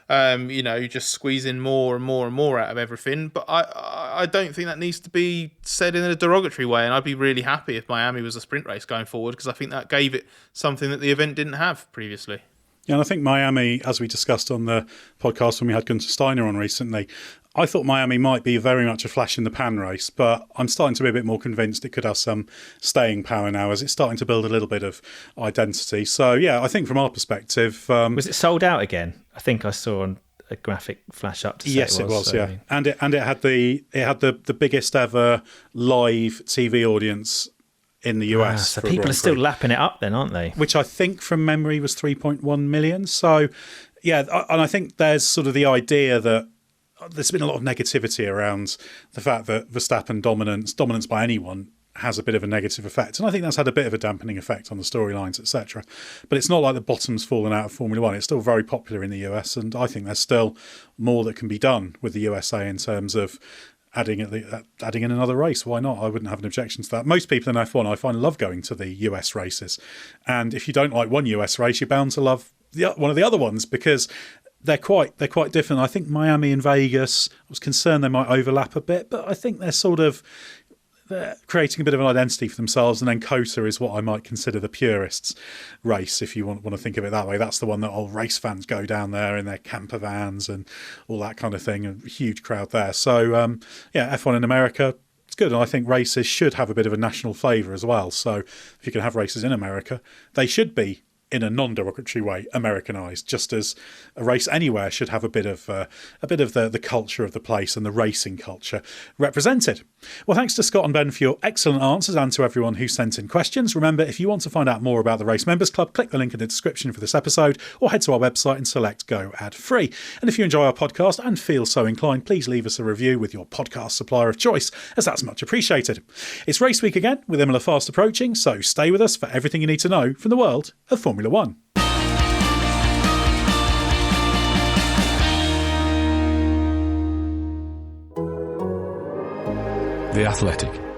just squeezing more and more and more out of everything. But I don't think that needs to be said in a derogatory way, and I'd be really happy if Miami was a sprint race going forward because I think that gave it something that the event didn't have previously. Yeah, and I think Miami, as we discussed on the podcast when we had Gunther Steiner on recently, I thought Miami might be very much a flash in the pan race, but I'm starting to be a bit more convinced it could have some staying power now as it's starting to build a little bit of identity. So, yeah, I think from our perspective... was it sold out again? I think I saw a graphic flash up to say yes, it was. So, yeah. And it had the biggest ever live TV audience in the US. So people are still lapping it up then, aren't they? Which I think from memory was 3.1 million. So, yeah, and I think there's sort of the idea that there's been a lot of negativity around the fact that Verstappen dominance by anyone has a bit of a negative effect. And I think that's had a bit of a dampening effect on the storylines, etc. But it's not like the bottom's fallen out of Formula One. It's still very popular in the US, and I think there's still more that can be done with the USA in terms of adding in another race. Why not? I wouldn't have an objection to that. Most people in F1 I find love going to the US races. And if you don't like one US race, you're bound to love one of the other ones, because they're quite different. I think Miami and Vegas, I was concerned they might overlap a bit, but I think they're creating a bit of an identity for themselves. And then COTA is what I might consider the purists' race, if you want to think of it that way. That's the one that all race fans go down there in their camper vans and all that kind of thing. A huge crowd there. So, F1 in America, it's good. And I think races should have a bit of a national flavour as well. So if you can have races in America, they should be, in a non-derogatory way, Americanized, just as a race anywhere should have a bit of the culture of the place and the racing culture represented. Well, thanks to Scott and Ben for your excellent answers, and to everyone who sent in questions. Remember, if you want to find out more about the Race Members Club, click the link in the description for this episode, or head to our website and select Go Ad Free. And if you enjoy our podcast and feel so inclined, please leave us a review with your podcast supplier of choice, as that's much appreciated. It's race week again, with Imola fast approaching, so stay with us for everything you need to know from the world of Formula One. The Athletic.